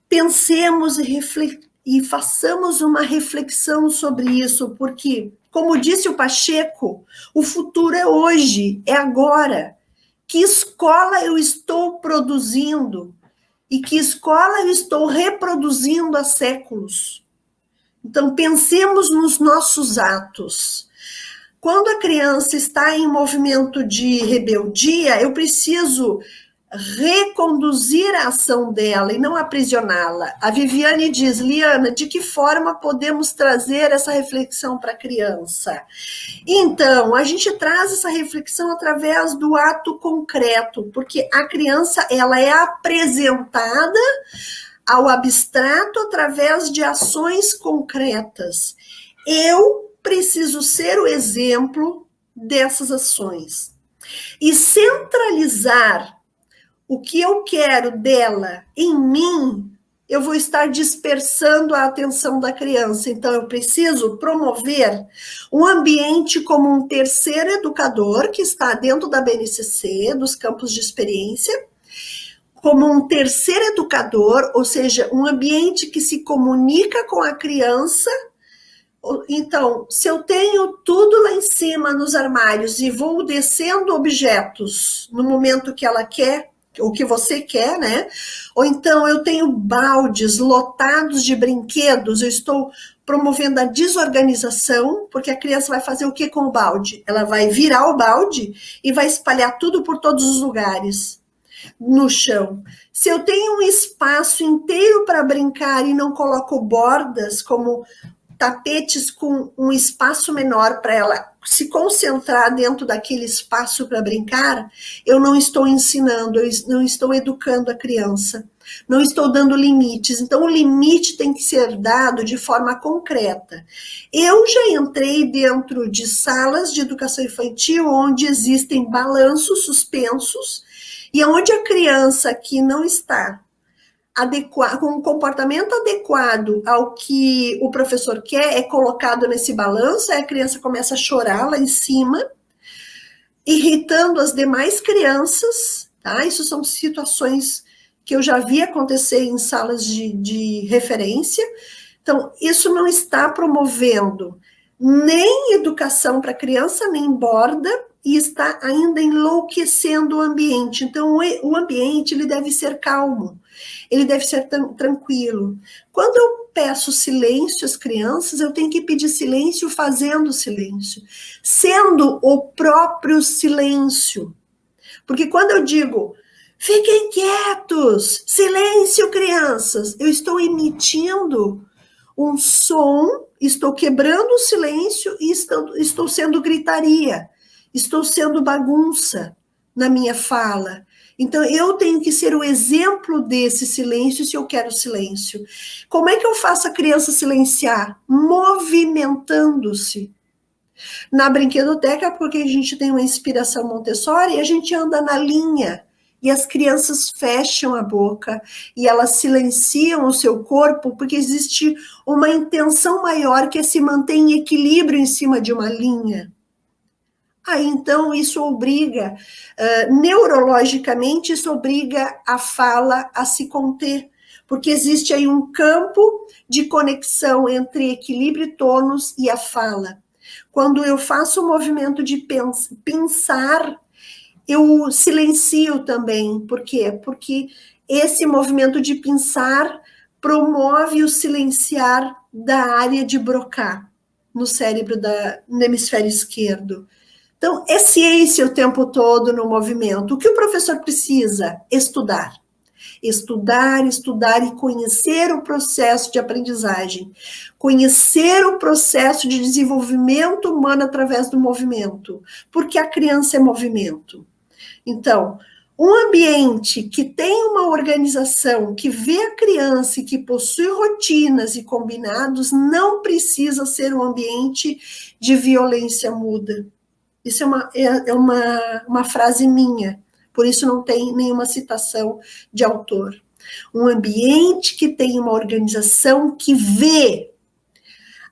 Pensemos e façamos uma reflexão sobre isso, porque, como disse o Pacheco, o futuro é hoje, é agora. Que escola eu estou produzindo? E que escola eu estou reproduzindo há séculos? Então, pensemos nos nossos atos. Quando a criança está em movimento de rebeldia, eu preciso reconduzir a ação dela e não aprisioná-la. A Viviane diz, Liana, de que forma podemos trazer essa reflexão para a criança? Então, a gente traz essa reflexão através do ato concreto, porque a criança, ela é apresentada ao abstrato através de ações concretas. Eu preciso ser o exemplo dessas ações. E centralizar o que eu quero dela em mim, eu vou estar dispersando a atenção da criança. Então, eu preciso promover um ambiente como um terceiro educador, que está dentro da BNCC, dos campos de experiência, como um terceiro educador, ou seja, um ambiente que se comunica com a criança. Então, se eu tenho tudo lá em cima nos armários e vou descendo objetos no momento que ela quer, o que você quer, né? Ou então eu tenho baldes lotados de brinquedos, eu estou promovendo a desorganização, porque a criança vai fazer o que com o balde? Ela vai virar o balde e vai espalhar tudo por todos os lugares, no chão. Se eu tenho um espaço inteiro para brincar e não coloco bordas, como tapetes com um espaço menor para ela se concentrar dentro daquele espaço para brincar, eu não estou ensinando, eu não estou educando a criança, não estou dando limites. Então, o limite tem que ser dado de forma concreta. Eu já entrei dentro de salas de educação infantil onde existem balanços suspensos e onde a criança que não está com um comportamento adequado ao que o professor quer, é colocado nesse balanço, aí a criança começa a chorar lá em cima, irritando as demais crianças, tá? Isso são situações que eu já vi acontecer em salas de referência. Então, isso não está promovendo nem educação para a criança, nem borda, e está ainda enlouquecendo o ambiente. Então, o ambiente ele deve ser calmo, ele deve ser tranquilo. Quando eu peço silêncio às crianças, eu tenho que pedir silêncio fazendo silêncio, sendo o próprio silêncio. Porque quando eu digo, fiquem quietos, silêncio, crianças, eu estou emitindo um som, estou quebrando o silêncio e estou sendo gritaria. Estou sendo bagunça na minha fala. Então, eu tenho que ser o exemplo desse silêncio se eu quero silêncio. Como é que eu faço a criança silenciar? Movimentando-se. Na brinquedoteca, porque a gente tem uma inspiração Montessori, a gente anda na linha, e as crianças fecham a boca, e elas silenciam o seu corpo, porque existe uma intenção maior que é se manter em equilíbrio em cima de uma linha. Aí, então, isso obriga, neurologicamente, isso obriga a fala a se conter, porque existe aí um campo de conexão entre equilíbrio e tônus e a fala. Quando eu faço o movimento de pensar, eu silencio também. Por quê? Porque esse movimento de pensar promove o silenciar da área de Broca, no cérebro, no hemisfério esquerdo. Então, é ciência o tempo todo no movimento. O que o professor precisa? Estudar. Estudar, estudar e conhecer o processo de aprendizagem. Conhecer o processo de desenvolvimento humano através do movimento. Porque a criança é movimento. Então, um ambiente que tem uma organização, que vê a criança e que possui rotinas e combinados, não precisa ser um ambiente de violência muda. Isso é uma frase minha, por isso não tem nenhuma citação de autor. Um ambiente que tem uma organização que vê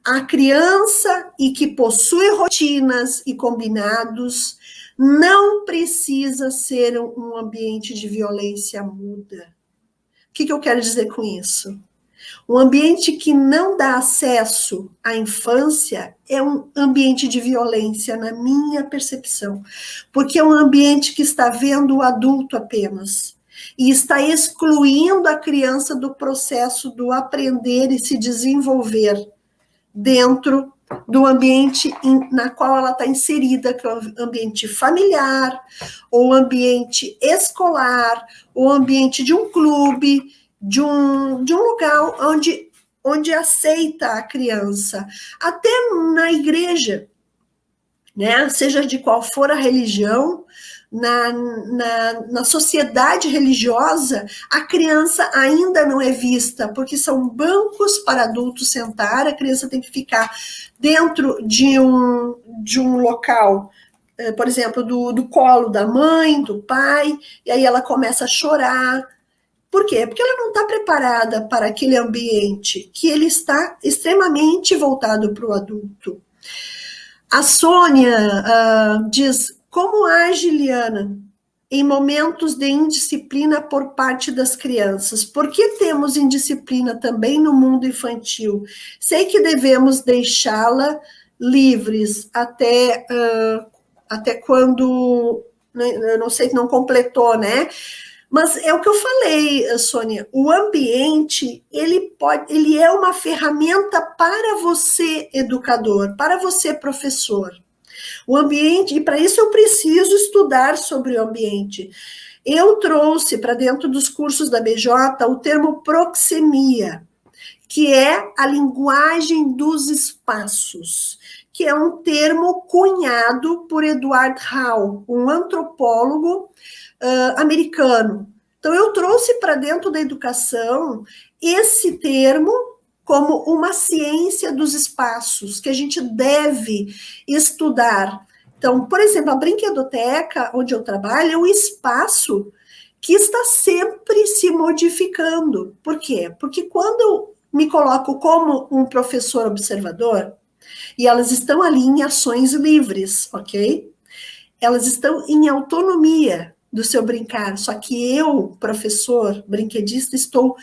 a criança e que possui rotinas e combinados, não precisa ser um ambiente de violência muda. O que eu quero dizer com isso? Um ambiente que não dá acesso à infância é um ambiente de violência, na minha percepção, porque é um ambiente que está vendo o adulto apenas e está excluindo a criança do processo do aprender e se desenvolver dentro do ambiente na qual ela está inserida, que é o ambiente familiar, ou ambiente escolar, ou ambiente de um clube, de um lugar onde aceita a criança, até na igreja, né? Seja de qual for a religião, na sociedade religiosa, a criança ainda não é vista, porque são bancos para adultos sentar, a criança tem que ficar dentro de um local, por exemplo, do colo da mãe, do pai, e aí ela começa a chorar. Por quê? Porque ela não está preparada para aquele ambiente, que ele está extremamente voltado para o adulto. A Sônia diz: como age, Liana, em momentos de indisciplina por parte das crianças? Por que temos indisciplina também no mundo infantil? Sei que devemos deixá-la livres até quando, eu não sei, não completou, né? Mas é o que eu falei, Sônia, o ambiente, ele é uma ferramenta para você, educador, para você, professor. O ambiente, e para isso eu preciso estudar sobre o ambiente. Eu trouxe para dentro dos cursos da BJ o termo proxemia, que é a linguagem dos espaços, que é um termo cunhado por Edward Hall, um antropólogo americano. Então, eu trouxe para dentro da educação esse termo como uma ciência dos espaços que a gente deve estudar. Então, por exemplo, a brinquedoteca, onde eu trabalho, é um espaço que está sempre se modificando. Por quê? Porque quando eu me coloco como um professor observador, e elas estão ali em ações livres, ok? Elas estão em autonomia do seu brincar, só que eu, professor, brinquedista, estou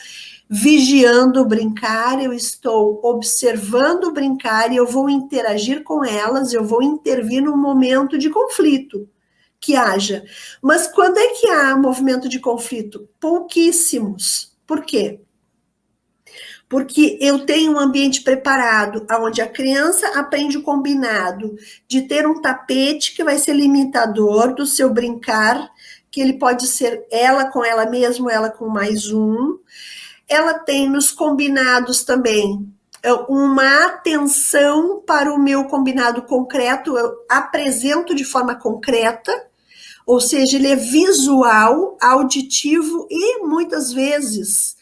vigiando o brincar, eu estou observando o brincar e eu vou interagir com elas, eu vou intervir num momento de conflito que haja. Mas quando é que há movimento de conflito? Pouquíssimos. Por quê? Porque eu tenho um ambiente preparado, onde a criança aprende o combinado de ter um tapete que vai ser limitador do seu brincar, que ele pode ser ela com ela mesma, ela com mais um. Ela tem nos combinados também uma atenção para o meu combinado concreto, eu apresento de forma concreta, ou seja, ele é visual, auditivo e muitas vezes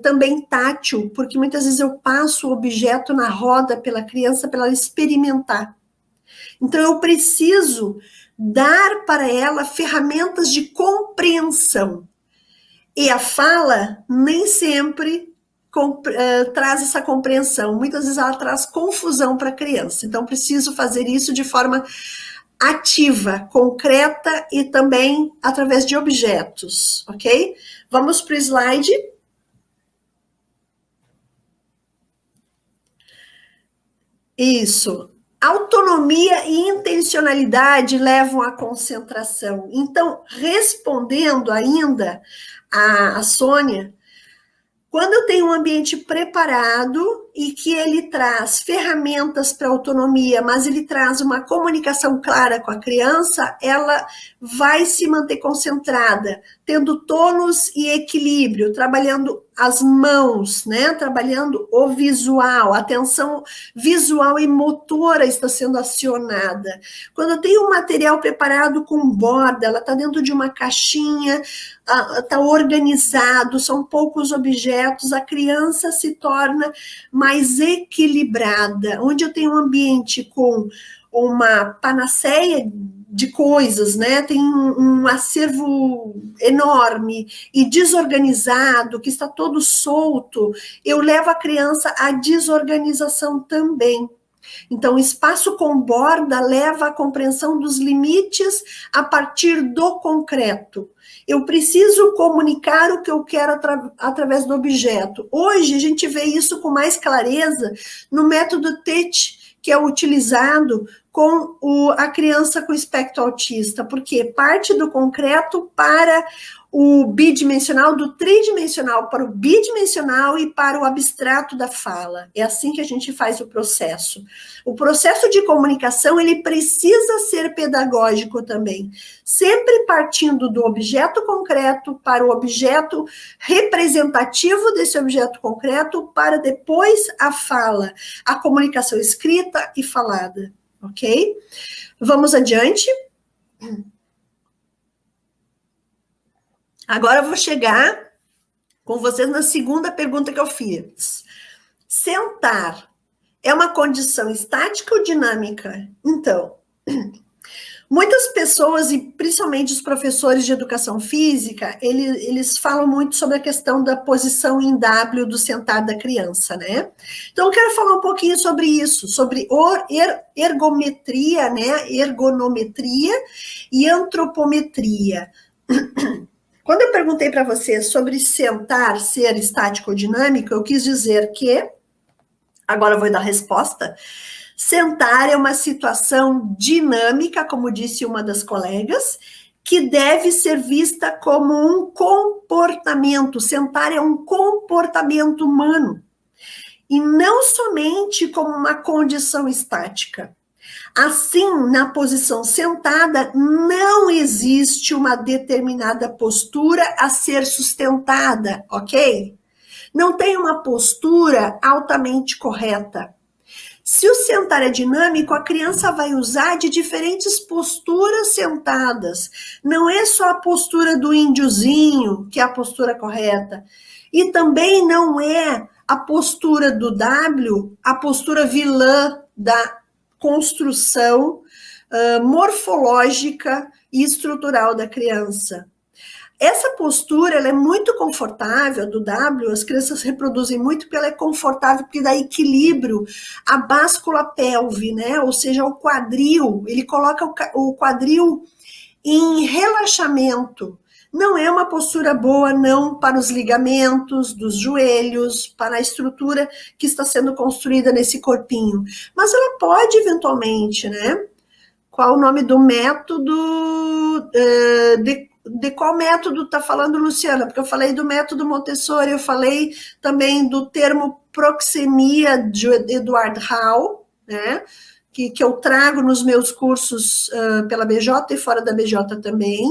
também tátil, porque muitas vezes eu passo o objeto na roda pela criança para ela experimentar. Então, eu preciso dar para ela ferramentas de compreensão. E a fala nem sempre traz essa compreensão. Muitas vezes ela traz confusão para a criança. Então, preciso fazer isso de forma ativa, concreta e também através de objetos, ok? Vamos para o slide. Isso. Autonomia e intencionalidade levam à concentração. Então, respondendo ainda a Sônia, quando eu tenho um ambiente preparado e que ele traz ferramentas para autonomia, mas ele traz uma comunicação clara com a criança, ela vai se manter concentrada, tendo tônus e equilíbrio, trabalhando as mãos, né? Trabalhando o visual, a atenção visual e motora está sendo acionada. Quando eu tenho um material preparado com borda, ela está dentro de uma caixinha, está organizado, são poucos objetos, a criança se torna mais equilibrada, onde eu tenho um ambiente com uma panaceia de coisas, né? Tem um acervo enorme e desorganizado, que está todo solto, eu levo a criança à desorganização também. Então, o espaço com borda leva à compreensão dos limites a partir do concreto. Eu preciso comunicar o que eu quero através do objeto. Hoje, a gente vê isso com mais clareza no método TET, que é utilizado com a criança com espectro autista, porque parte do concreto para o bidimensional, do tridimensional para o bidimensional e para o abstrato da fala. É assim que a gente faz o processo. O processo de comunicação, ele precisa ser pedagógico também, sempre partindo do objeto concreto para o objeto representativo desse objeto concreto, para depois a fala, a comunicação escrita e falada, ok? Vamos adiante. Agora eu vou chegar com vocês na segunda pergunta que eu fiz. Sentar é uma condição estática ou dinâmica? Então, muitas pessoas, e principalmente os professores de educação física, eles falam muito sobre a questão da posição em W do sentar da criança, né? Então, eu quero falar um pouquinho sobre isso, sobre ergometria, né? Ergonometria e antropometria. Quando eu perguntei para você sobre sentar ser estático ou dinâmico, eu quis dizer que, agora eu vou dar a resposta, sentar é uma situação dinâmica, como disse uma das colegas, que deve ser vista como um comportamento. Sentar é um comportamento humano, e não somente como uma condição estática. Assim, na posição sentada, não existe uma determinada postura a ser sustentada, ok? Não tem uma postura altamente correta. Se o sentar é dinâmico, a criança vai usar de diferentes posturas sentadas. Não é só a postura do índiozinho, que é a postura correta. E também não é a postura do W, a postura vilã da construção morfológica e estrutural da criança. Essa postura, ela é muito confortável, do W, as crianças reproduzem muito porque ela é confortável, porque dá equilíbrio à báscula pelve, né? Ou seja, o quadril, ele coloca o quadril em relaxamento. Não é uma postura boa, não, para os ligamentos dos joelhos, para a estrutura que está sendo construída nesse corpinho. Mas ela pode, eventualmente, né? Qual o nome do método? De qual método está falando, Luciana? Porque eu falei do método Montessori, eu falei também do termo proxemia de Edward Hall, né? Que eu trago nos meus cursos pela BJ e fora da BJ também,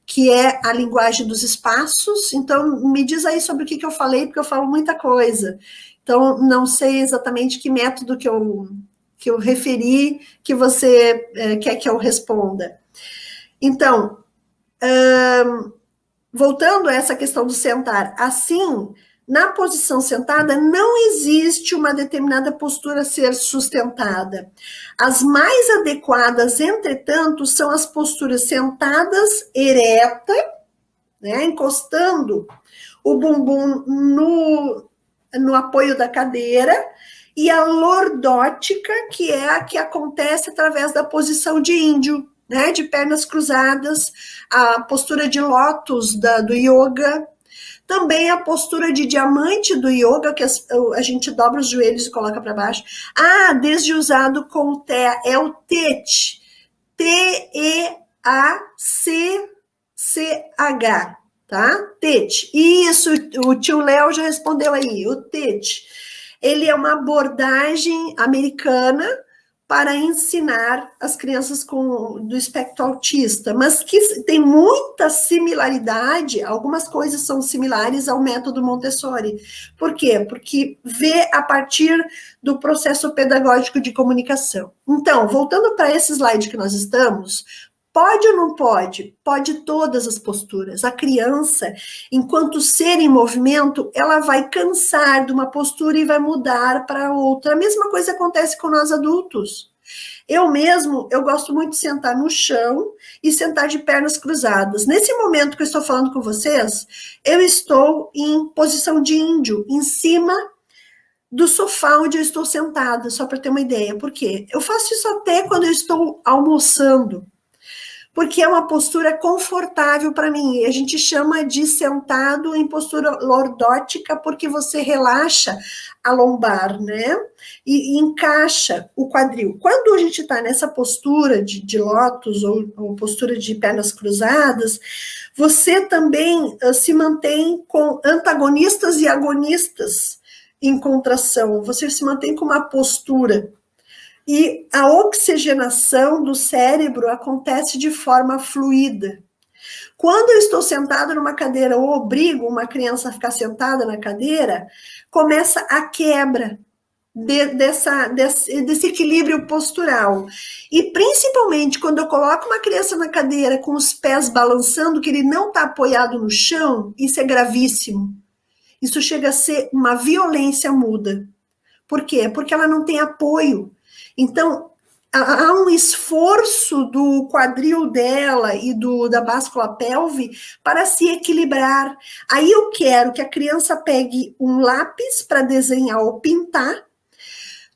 que é a linguagem dos espaços. Então, me diz aí sobre o que eu falei, porque eu falo muita coisa. Então, não sei exatamente que método que eu referi, que você quer que eu responda. Então, voltando a essa questão do sentar, assim, Na posição sentada, não existe uma determinada postura a ser sustentada. As mais adequadas, entretanto, são as posturas sentadas, ereta, né, encostando o bumbum no apoio da cadeira, e a lordótica, que é a que acontece através da posição de índio, né, de pernas cruzadas, a postura de lótus do yoga. Também a postura de diamante do yoga, que a gente dobra os joelhos e coloca para baixo. Desde usado com o té, é o TEACH. T-E-A-C-C-H, tá? TEACH. Isso, o tio Léo já respondeu aí, o TEACH. Ele é uma abordagem americana para ensinar as crianças do espectro autista, mas que tem muita similaridade, algumas coisas são similares ao método Montessori. Por quê? Porque vê a partir do processo pedagógico de comunicação. Então, voltando para esse slide que nós estamos, pode ou não pode? Pode todas as posturas. A criança, enquanto ser em movimento, ela vai cansar de uma postura e vai mudar para outra. A mesma coisa acontece com nós adultos. Eu gosto muito de sentar no chão e sentar de pernas cruzadas. Nesse momento que eu estou falando com vocês, eu estou em posição de índio, em cima do sofá onde eu estou sentada, só para ter uma ideia. Por quê? Eu faço isso até quando eu estou almoçando, porque é uma postura confortável para mim. A gente chama de sentado em postura lordótica, porque você relaxa a lombar, né? E encaixa o quadril. Quando a gente está nessa postura de lótus ou postura de pernas cruzadas, você também se mantém com antagonistas e agonistas em contração. Você se mantém com uma postura. E a oxigenação do cérebro acontece de forma fluida. Quando eu estou sentada numa cadeira ou obrigo uma criança a ficar sentada na cadeira, começa a quebra desse equilíbrio postural. E principalmente quando eu coloco uma criança na cadeira com os pés balançando, que ele não está apoiado no chão, isso é gravíssimo. Isso chega a ser uma violência muda. Por quê? Porque ela não tem apoio. Então, há um esforço do quadril dela e da báscula pelve para se equilibrar. Aí eu quero que a criança pegue um lápis para desenhar ou pintar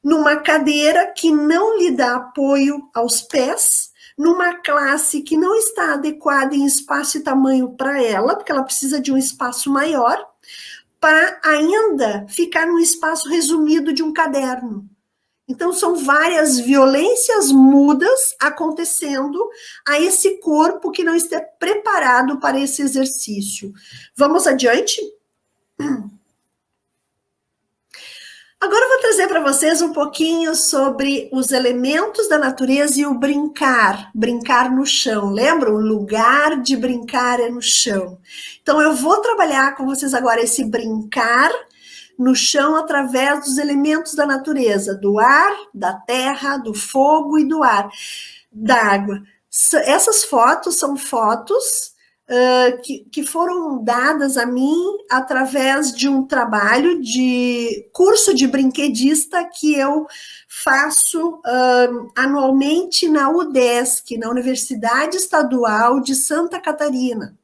numa cadeira que não lhe dá apoio aos pés, numa classe que não está adequada em espaço e tamanho para ela, porque ela precisa de um espaço maior, para ainda ficar num espaço resumido de um caderno. Então, são várias violências mudas acontecendo a esse corpo que não está preparado para esse exercício. Vamos adiante? Agora eu vou trazer para vocês um pouquinho sobre os elementos da natureza e o brincar no chão. Lembra? O lugar de brincar é no chão. Então, eu vou trabalhar com vocês agora esse brincar no chão através dos elementos da natureza, do ar, da terra, do fogo e do ar, da água. Essas fotos são fotos que foram dadas a mim através de um trabalho de curso de brinquedista que eu faço anualmente na UDESC, na Universidade Estadual de Santa Catarina.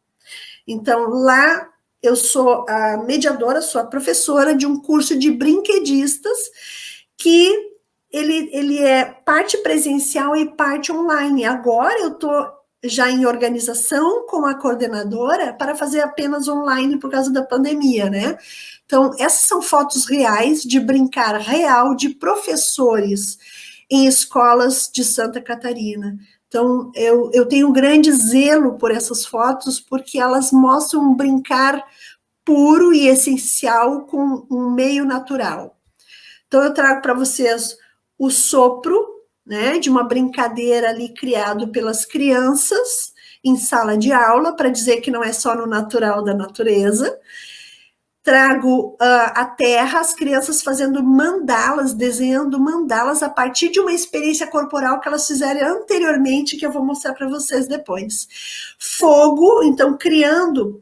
Então, lá eu sou a mediadora, sou a professora de um curso de brinquedistas que ele é parte presencial e parte online. Agora eu estou já em organização com a coordenadora para fazer apenas online por causa da pandemia, né? Então, essas são fotos reais de brincar real de professores em escolas de Santa Catarina. Então, eu tenho um grande zelo por essas fotos, porque elas mostram um brincar puro e essencial com um meio natural. Então, eu trago para vocês o sopro, né, de uma brincadeira ali criado pelas crianças em sala de aula, para dizer que não é só no natural da natureza. Trago a terra, as crianças fazendo mandalas, desenhando mandalas a partir de uma experiência corporal que elas fizeram anteriormente, que eu vou mostrar para vocês depois. Fogo, então, criando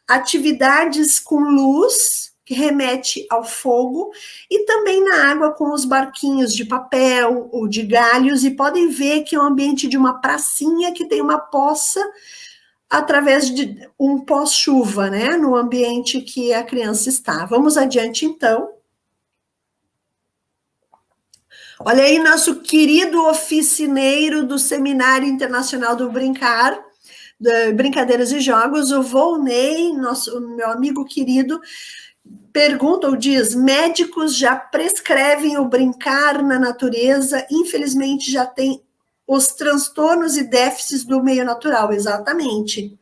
atividades com luz, que remete ao fogo, e também na água com os barquinhos de papel ou de galhos, e podem ver que é um ambiente de uma pracinha que tem uma poça através de um pós-chuva, né, no ambiente que a criança está. Vamos adiante, então. Olha aí nosso querido oficineiro do Seminário Internacional do Brincar, de Brincadeiras e Jogos, o Volney, meu amigo querido, pergunta ou diz: médicos já prescrevem o brincar na natureza, infelizmente já tem os transtornos e déficits do meio natural, exatamente.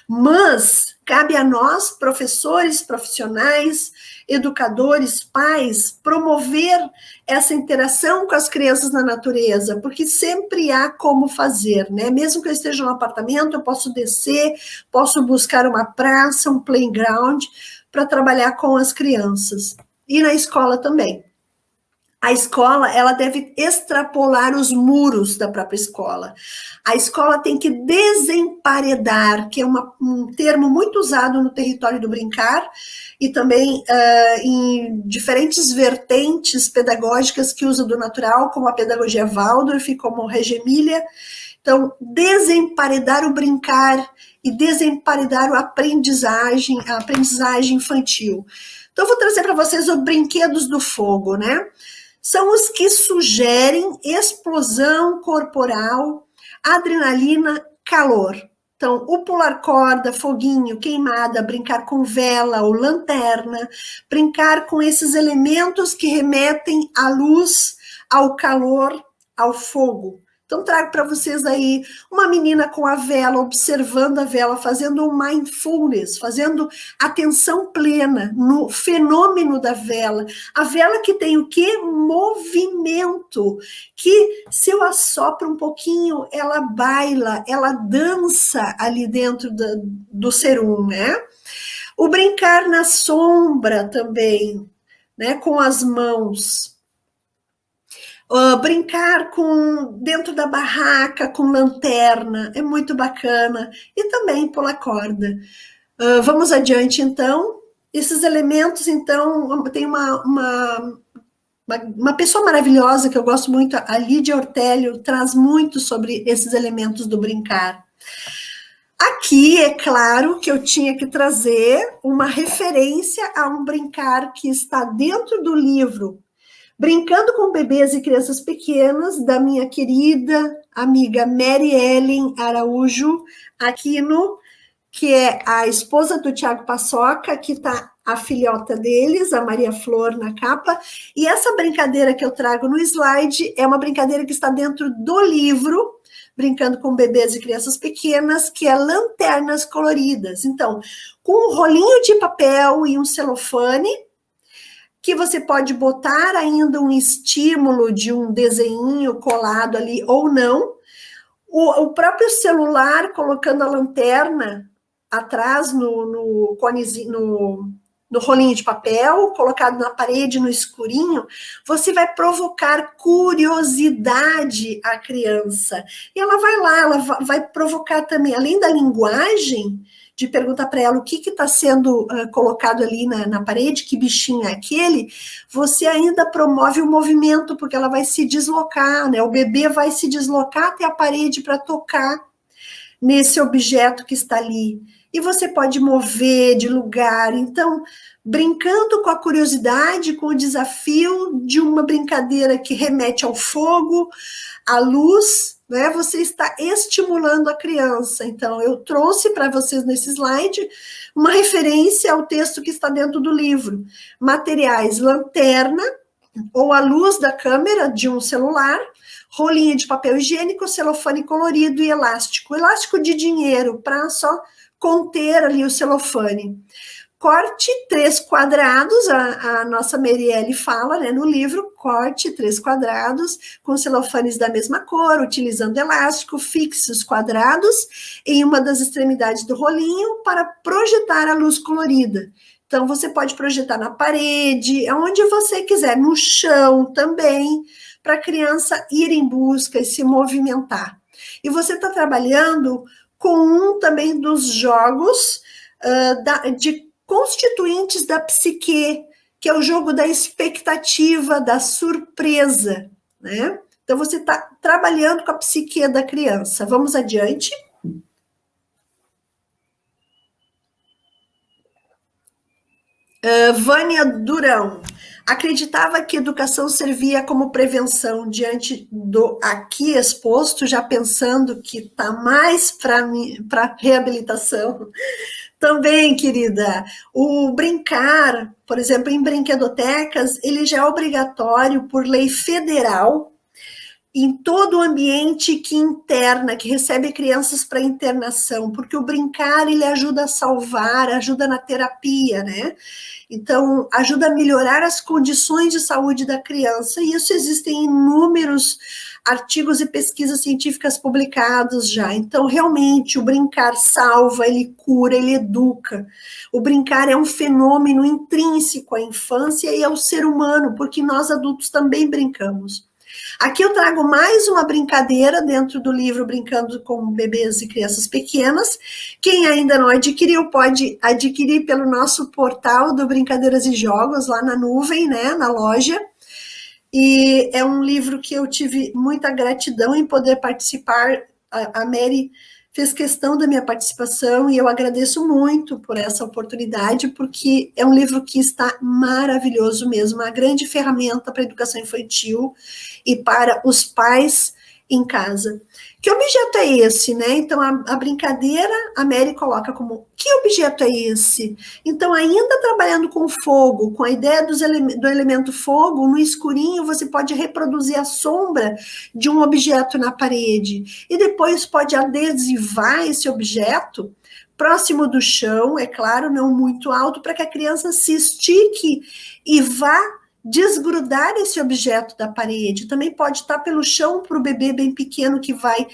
Mas cabe a nós, professores, profissionais, educadores, pais, promover essa interação com as crianças na natureza, porque sempre há como fazer, né? Mesmo que eu esteja no apartamento, eu posso descer, posso buscar uma praça, um playground, para trabalhar com as crianças. E na escola também. A escola, ela deve extrapolar os muros da própria escola. A escola tem que desemparedar, que é um termo muito usado no território do brincar, e também em diferentes vertentes pedagógicas que usa do natural, como a pedagogia Waldorf, como Regemília. Então, desemparedar o brincar e desemparedar a aprendizagem infantil. Então, eu vou trazer para vocês os brinquedos do fogo, né? São os que sugerem explosão corporal, adrenalina, calor. Então, o pular corda, foguinho, queimada, brincar com vela ou lanterna, brincar com esses elementos que remetem à luz, ao calor, ao fogo. Então, trago para vocês aí uma menina com a vela, observando a vela, fazendo um mindfulness, fazendo atenção plena no fenômeno da vela. A vela que tem o quê? Movimento, que se eu assopro um pouquinho, ela baila, ela dança ali dentro do ser né? O brincar na sombra também, né? Com as mãos. Brincar dentro da barraca, com lanterna, é muito bacana. E também pular corda. Vamos adiante, então. Esses elementos, então, tem uma pessoa maravilhosa que eu gosto muito, a Lídia Ortélio, traz muito sobre esses elementos do brincar. Aqui, é claro que eu tinha que trazer uma referência a um brincar que está dentro do livro Brincando com Bebês e Crianças Pequenas, da minha querida amiga Mary Ellen Araújo Aquino, que é a esposa do Tiago Paçoca, que está a filhota deles, a Maria Flor, na capa. E essa brincadeira que eu trago no slide é uma brincadeira que está dentro do livro Brincando com Bebês e Crianças Pequenas, que é lanternas coloridas. Então, com um rolinho de papel e um celofane, que você pode botar ainda um estímulo de um desenho colado ali ou não, o próprio celular colocando a lanterna atrás no rolinho de papel, colocado na parede, no escurinho, você vai provocar curiosidade à criança. E ela vai lá, ela vai provocar também, além da linguagem, de perguntar para ela o que está sendo colocado ali na parede, que bichinho é aquele, você ainda promove o movimento, porque ela vai se deslocar, né? O bebê vai se deslocar até a parede para tocar nesse objeto que está ali. E você pode mover de lugar. Então, brincando com a curiosidade, com o desafio de uma brincadeira que remete ao fogo, à luz, né? Você está estimulando a criança. Então, eu trouxe para vocês nesse slide uma referência ao texto que está dentro do livro. Materiais: lanterna ou a luz da câmera de um celular, rolinha de papel higiênico, celofane colorido e elástico. Elástico de dinheiro, para só conter ali o celofane. Corte 3 quadrados, a nossa Merielle fala, né, no livro, corte 3 quadrados com celofanes da mesma cor, utilizando elástico, fixe os quadrados em uma das extremidades do rolinho para projetar a luz colorida. Então, você pode projetar na parede, onde você quiser, no chão também, para a criança ir em busca e se movimentar. E você está trabalhando com um também dos jogos de constituintes da psique, que é o jogo da expectativa, da surpresa, né? Então, você está trabalhando com a psique da criança. Vamos adiante. Vânia Durão. Acreditava que educação servia como prevenção diante do aqui exposto, já pensando que está mais para reabilitação. Também, querida, o brincar, por exemplo, em brinquedotecas, ele já é obrigatório por lei federal em todo o ambiente que interna, que recebe crianças para internação, porque o brincar, ele ajuda a salvar, ajuda na terapia, né? Então, ajuda a melhorar as condições de saúde da criança, e isso existem inúmeros artigos e pesquisas científicas publicados já. Então, realmente, o brincar salva, ele cura, ele educa. O brincar é um fenômeno intrínseco à infância e ao ser humano, porque nós adultos também brincamos. Aqui eu trago mais uma brincadeira dentro do livro Brincando com Bebês e Crianças Pequenas. Quem ainda não adquiriu, pode adquirir pelo nosso portal do Brincadeiras e Jogos, lá na nuvem, né, na loja. E é um livro que eu tive muita gratidão em poder participar. A Mary fez questão da minha participação e eu agradeço muito por essa oportunidade, porque é um livro que está maravilhoso mesmo, uma grande ferramenta para a educação infantil e para os pais em casa. Que objeto é esse, né? Então, a brincadeira, a Mary coloca como, que objeto é esse? Então, ainda trabalhando com fogo, com a ideia do elemento fogo, no escurinho você pode reproduzir a sombra de um objeto na parede, e depois pode adesivar esse objeto próximo do chão, é claro, não muito alto, para que a criança se estique e vá desgrudar esse objeto da parede. Também pode estar pelo chão para o bebê bem pequeno que vai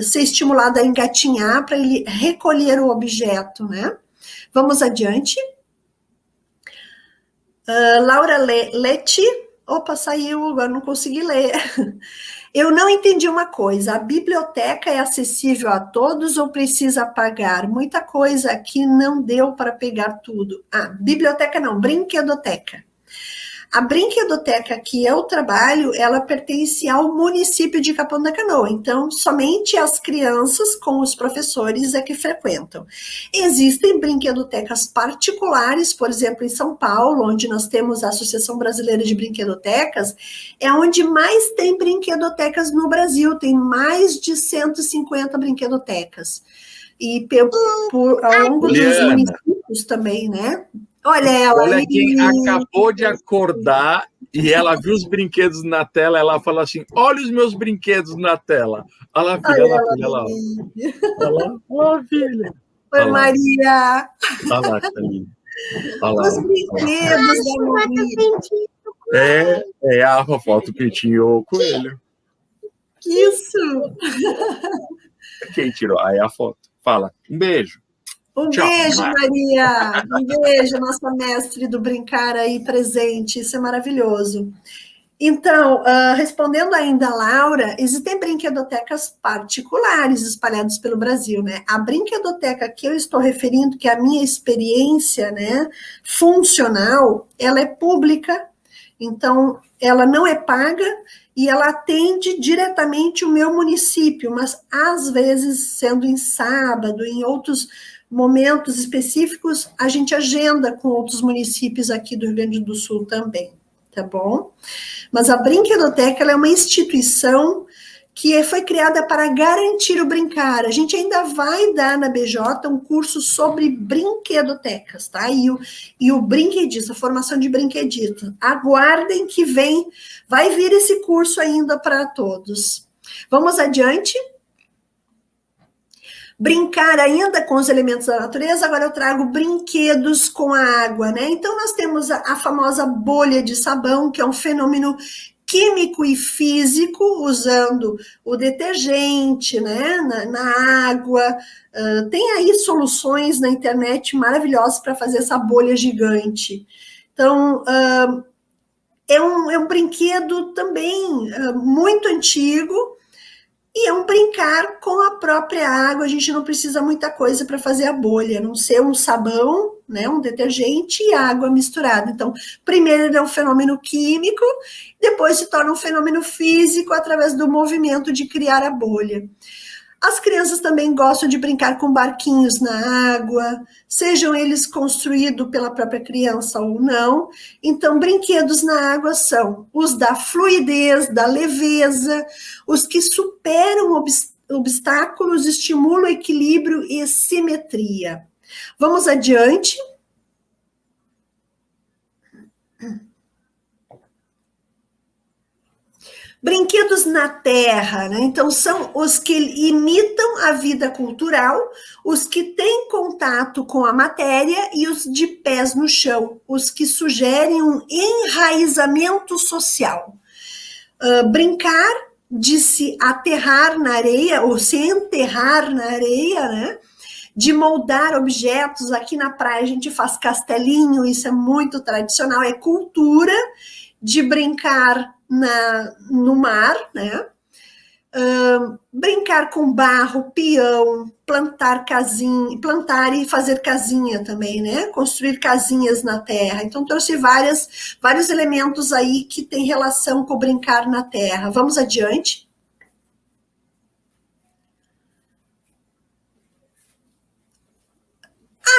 ser estimulado a engatinhar para ele recolher o objeto, né? Vamos adiante. Laura Leti. Opa, saiu, agora não consegui ler. Eu não entendi uma coisa, a biblioteca é acessível a todos ou precisa pagar? Muita coisa aqui não deu para pegar tudo. Biblioteca não, brinquedoteca. A brinquedoteca que eu trabalho, ela pertence ao município de Capão da Canoa, então somente as crianças com os professores é que frequentam. Existem brinquedotecas particulares, por exemplo, em São Paulo, onde nós temos a Associação Brasileira de Brinquedotecas, é onde mais tem brinquedotecas no Brasil, tem mais de 150 brinquedotecas. E ao longo dos municípios também, né? Olha ela. Olha quem acabou de acordar e ela viu os brinquedos na tela, ela fala assim, olha os meus brinquedos na tela. Olha lá, filha, olha lá, filha. Oi, Maria. Olha lá, Thaline. Os brinquedos da Maria. É a foto Pintinho ou o coelho. Isso. Quem tirou? Aí a foto. Fala, um beijo. Um Tchau, beijo, Maria. Um beijo, nossa mestre do brincar aí presente. Isso é maravilhoso. Então, respondendo ainda a Laura, existem brinquedotecas particulares espalhadas pelo Brasil, né? A brinquedoteca que eu estou referindo, que é a minha experiência, né, funcional, ela é pública, então ela não é paga e ela atende diretamente o meu município, mas às vezes, sendo em sábado, em outros momentos específicos, a gente agenda com outros municípios aqui do Rio Grande do Sul também, tá bom? Mas a brinquedoteca, ela é uma instituição que foi criada para garantir o brincar. A gente ainda vai dar na BJ um curso sobre brinquedotecas, tá? E o brinquedista, a formação de brinquedista. Aguardem que vai vir esse curso ainda para todos. Vamos adiante. Brincar ainda com os elementos da natureza, agora eu trago brinquedos com a água, né? Então, nós temos a famosa bolha de sabão, que é um fenômeno químico e físico, usando o detergente, né, na água. Tem aí soluções na internet maravilhosas para fazer essa bolha gigante. Então, é um brinquedo também muito antigo, E é um brincar com a própria água, a gente não precisa muita coisa para fazer a bolha, a não ser um sabão, né, um detergente e água misturada. Então, primeiro ele é um fenômeno químico, depois se torna um fenômeno físico através do movimento de criar a bolha. As crianças também gostam de brincar com barquinhos na água, sejam eles construídos pela própria criança ou não. Então, brinquedos na água são os da fluidez, da leveza, os que superam obstáculos, estimulam equilíbrio e simetria. Vamos adiante. Brinquedos na terra, né? Então são os que imitam a vida cultural, os que têm contato com a matéria e os de pés no chão, os que sugerem um enraizamento social. Brincar de se aterrar na areia ou se enterrar na areia, né? De moldar objetos. Aqui na praia a gente faz castelinho, isso é muito tradicional, é cultura de brincar no mar, né? Brincar com barro, peão, plantar e fazer casinha também, né? Construir casinhas na terra. Então, trouxe vários elementos aí que tem relação com brincar na terra. Vamos adiante.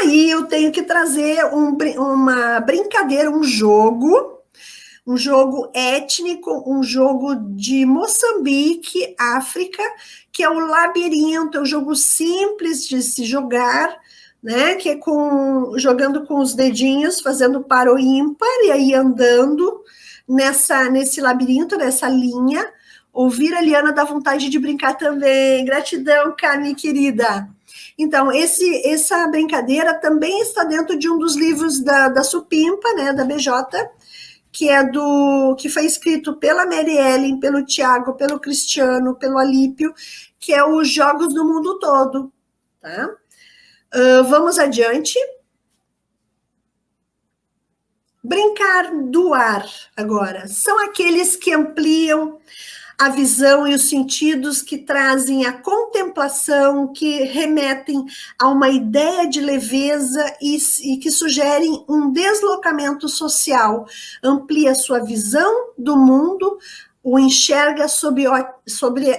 Aí eu tenho que trazer uma brincadeira, um jogo étnico, um jogo de Moçambique, África, que é o labirinto, é um jogo simples de se jogar, né? Que é jogando com os dedinhos, fazendo par ou ímpar, e aí andando nesse labirinto, nessa linha. Ouvir a Liana dá vontade de brincar também. Gratidão, Carmen, querida. Então, essa brincadeira também está dentro de um dos livros da Supimpa, né, da BJ, que foi escrito pela Mary Ellen, pelo Tiago, pelo Cristiano, pelo Alípio, que é os Jogos do Mundo Todo. Tá? Vamos adiante. Brincar do ar, agora. São aqueles que ampliam a visão e os sentidos, que trazem a contemplação, que remetem a uma ideia de leveza e que sugerem um deslocamento social. Amplia sua visão do mundo, o enxerga sobre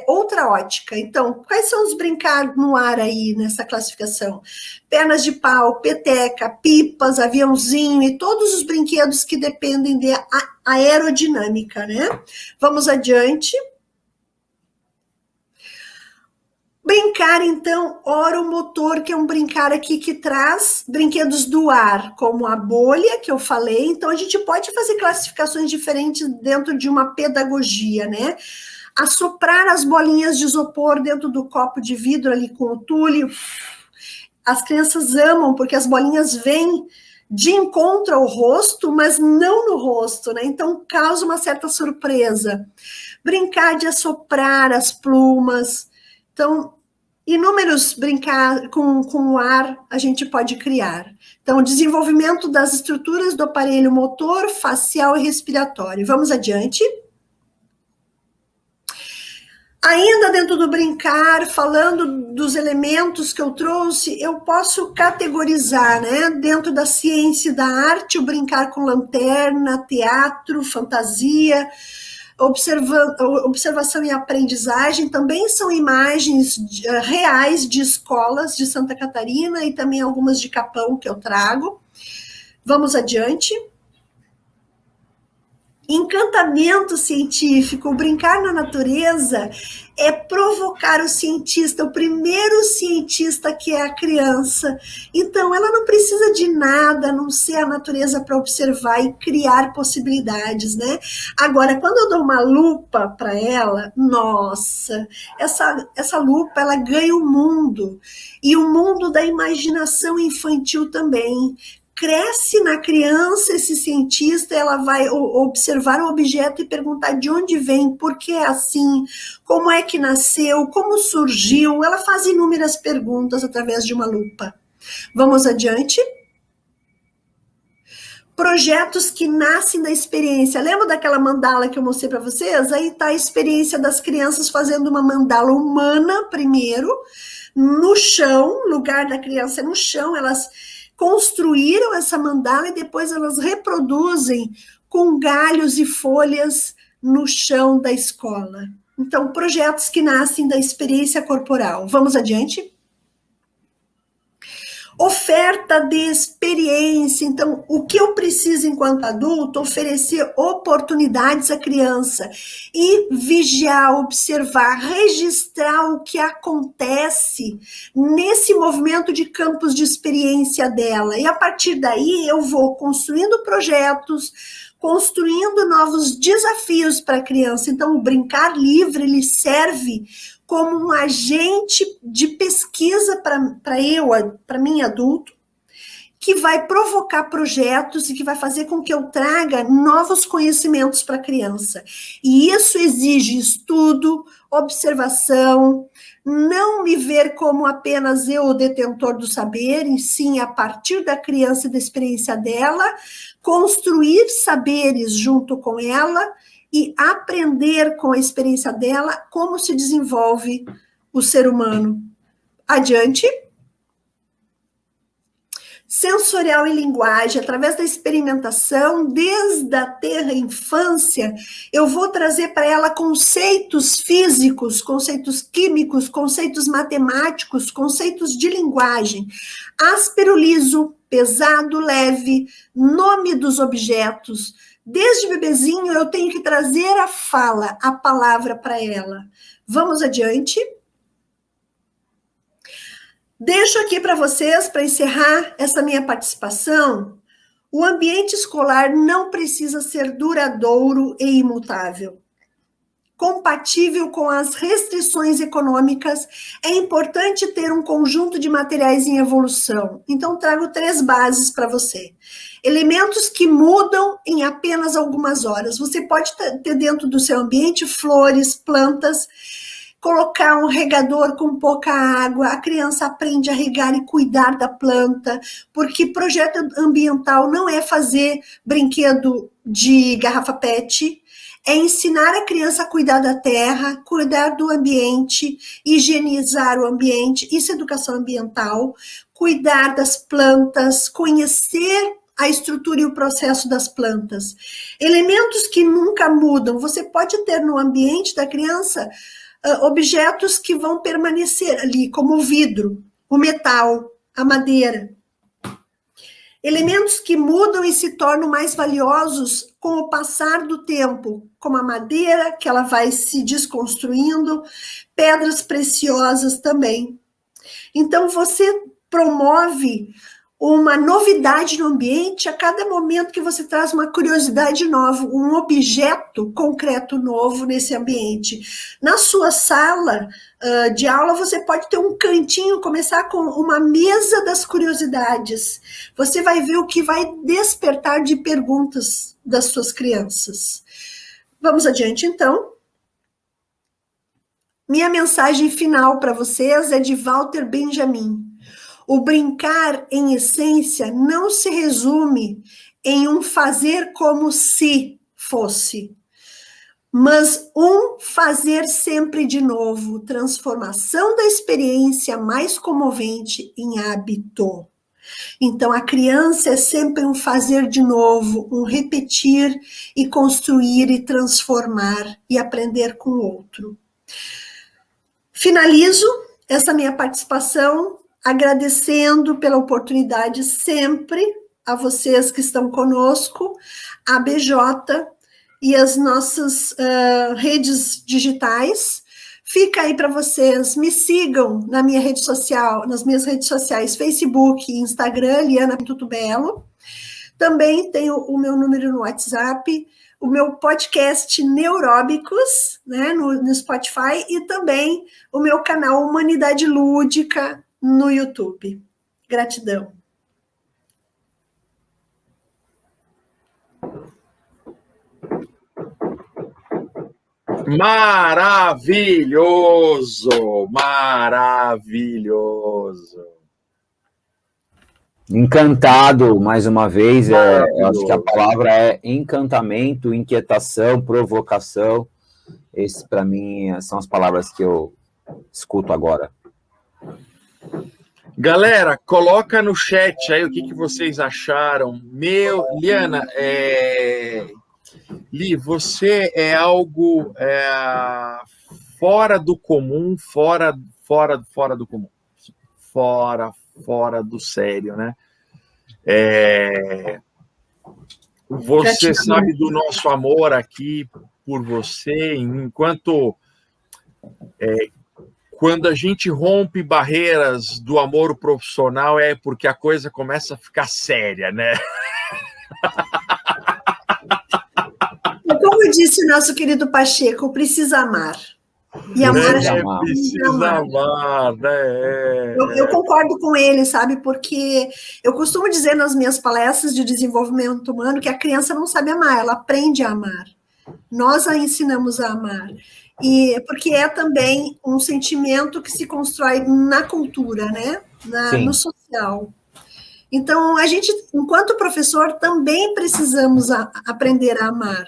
outra ótica. Então, quais são os brincar no ar aí nessa classificação? Pernas de pau, peteca, pipas, aviãozinho e todos os brinquedos que dependem de aerodinâmica, né? Vamos adiante. Brincar, então, oromotor, que é um brincar aqui que traz brinquedos do ar, como a bolha, que eu falei. Então, a gente pode fazer classificações diferentes dentro de uma pedagogia, né? Assoprar as bolinhas de isopor dentro do copo de vidro ali com o tule. As crianças amam, porque as bolinhas vêm de encontro ao rosto, mas não no rosto, né? Então, causa uma certa surpresa. Brincar de assoprar as plumas. Então, inúmeros brincar com o ar a gente pode criar. Então, desenvolvimento das estruturas do aparelho motor, facial e respiratório. Vamos adiante. Ainda dentro do brincar, falando dos elementos que eu trouxe, eu posso categorizar, né? Dentro da ciência e da arte, o brincar com lanterna, teatro, fantasia, observação e aprendizagem, também são imagens reais de escolas de Santa Catarina e também algumas de Capão que eu trago. Vamos adiante. Encantamento científico, brincar na natureza é provocar o cientista, o primeiro cientista, que é a criança. Então, ela não precisa de nada, a não ser a natureza para observar e criar possibilidades, né? Agora, quando eu dou uma lupa para ela, nossa, essa lupa, ela ganha o mundo. E o mundo da imaginação infantil também. Cresce na criança esse cientista, ela vai observar o objeto e perguntar de onde vem, por que é assim, como é que nasceu, como surgiu. Ela faz inúmeras perguntas através de uma lupa. Vamos adiante. Projetos que nascem da experiência. Lembra daquela mandala que eu mostrei para vocês? Aí está a experiência das crianças fazendo uma mandala humana primeiro, no chão, o lugar da criança é no chão, elas construíram essa mandala e depois elas reproduzem com galhos e folhas no chão da escola. Então, projetos que nascem da experiência corporal. Vamos adiante? Oferta de experiência. Então, o que eu preciso enquanto adulto? Oferecer oportunidades à criança e vigiar, observar, registrar o que acontece nesse movimento de campos de experiência dela. E a partir daí eu vou construindo projetos, construindo novos desafios para a criança. Então, o brincar livre, ele serve como um agente de pesquisa para mim, adulto, que vai provocar projetos e que vai fazer com que eu traga novos conhecimentos para a criança. E isso exige estudo, observação, não me ver como apenas eu o detentor do saber, e sim, a partir da criança e da experiência dela, construir saberes junto com ela, e aprender com a experiência dela como se desenvolve o ser humano. Adiante. Sensorial e linguagem, através da experimentação, desde a tenra infância, eu vou trazer para ela conceitos físicos, conceitos químicos, conceitos matemáticos, conceitos de linguagem. Áspero, liso, pesado, leve, nome dos objetos. Desde bebezinho, eu tenho que trazer a fala, a palavra para ela. Vamos adiante. Deixo aqui para vocês, para encerrar essa minha participação, o ambiente escolar não precisa ser duradouro e imutável. Compatível com as restrições econômicas, é importante ter um conjunto de materiais em evolução. Então, trago 3 bases para você. Elementos que mudam em apenas algumas horas. Você pode ter dentro do seu ambiente flores, plantas, colocar um regador com pouca água, a criança aprende a regar e cuidar da planta, porque projeto ambiental não é fazer brinquedo de garrafa PET, é ensinar a criança a cuidar da terra, cuidar do ambiente, higienizar o ambiente, isso é educação ambiental, cuidar das plantas, conhecer a estrutura e o processo das plantas. Elementos que nunca mudam, você pode ter no ambiente da criança objetos que vão permanecer ali, como o vidro, o metal, a madeira. Elementos que mudam e se tornam mais valiosos com o passar do tempo, como a madeira, que ela vai se desconstruindo, pedras preciosas também. Então, você promove uma novidade no ambiente a cada momento que você traz uma curiosidade nova, um objeto concreto novo nesse ambiente. Na sua sala de aula, você pode ter um cantinho, começar com uma mesa das curiosidades. Você vai ver o que vai despertar de perguntas das suas crianças. Vamos adiante, então. Minha mensagem final para vocês é de Walter Benjamin. O brincar, em essência, não se resume em um fazer como se fosse, mas um fazer sempre de novo, transformação da experiência mais comovente em hábito. Então, a criança é sempre um fazer de novo, um repetir e construir e transformar e aprender com o outro. Finalizo essa minha participação agradecendo pela oportunidade sempre a vocês que estão conosco, a BJ e as nossas redes digitais. Fica aí para vocês, me sigam na minha rede social, nas minhas redes sociais, Facebook e Instagram, Liana Pintuto Belo. Também tenho o meu número no WhatsApp, o meu podcast Neuróbicos, né, no Spotify, e também o meu canal Humanidade Lúdica no YouTube. Gratidão. Maravilhoso, maravilhoso. Encantado, mais uma vez, eu acho que a Maravilhoso. palavra é encantamento, inquietação, provocação. Esse, para mim, são as palavras que eu escuto agora. Galera, coloca no chat aí o que vocês acharam. Liana, Li, você é algo fora do comum, fora do comum, fora do sério, né? Você sabe do nosso amor aqui por você, enquanto quando a gente rompe barreiras do amor profissional é porque a coisa começa a ficar séria, né? Como disse o nosso querido Pacheco, precisa amar. E amar precisa amar, né? Eu concordo com ele, sabe? Porque eu costumo dizer nas minhas palestras de desenvolvimento humano que a criança não sabe amar, ela aprende a amar. Nós a ensinamos a amar. E porque é também um sentimento que se constrói na cultura, né? No social. Então, a gente, enquanto professor, também precisamos aprender a amar.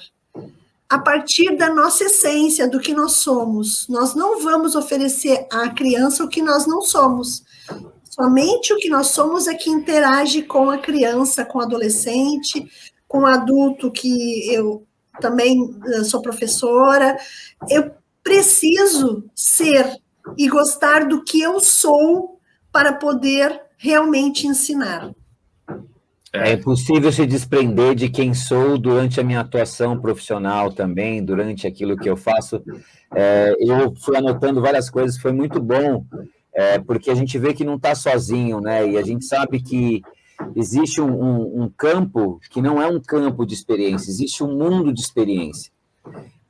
A partir da nossa essência, do que nós somos. Nós não vamos oferecer à criança o que nós não somos. Somente o que nós somos é que interage com a criança, com o adolescente, com o adulto, que eu também sou professora. Eu preciso ser e gostar do que eu sou para poder realmente ensinar. É impossível se desprender de quem sou durante a minha atuação profissional também, durante aquilo que eu faço. Eu fui anotando várias coisas, foi muito bom, porque a gente vê que não está sozinho, né? E a gente sabe que existe um campo que não é um campo de experiência, existe um mundo de experiência.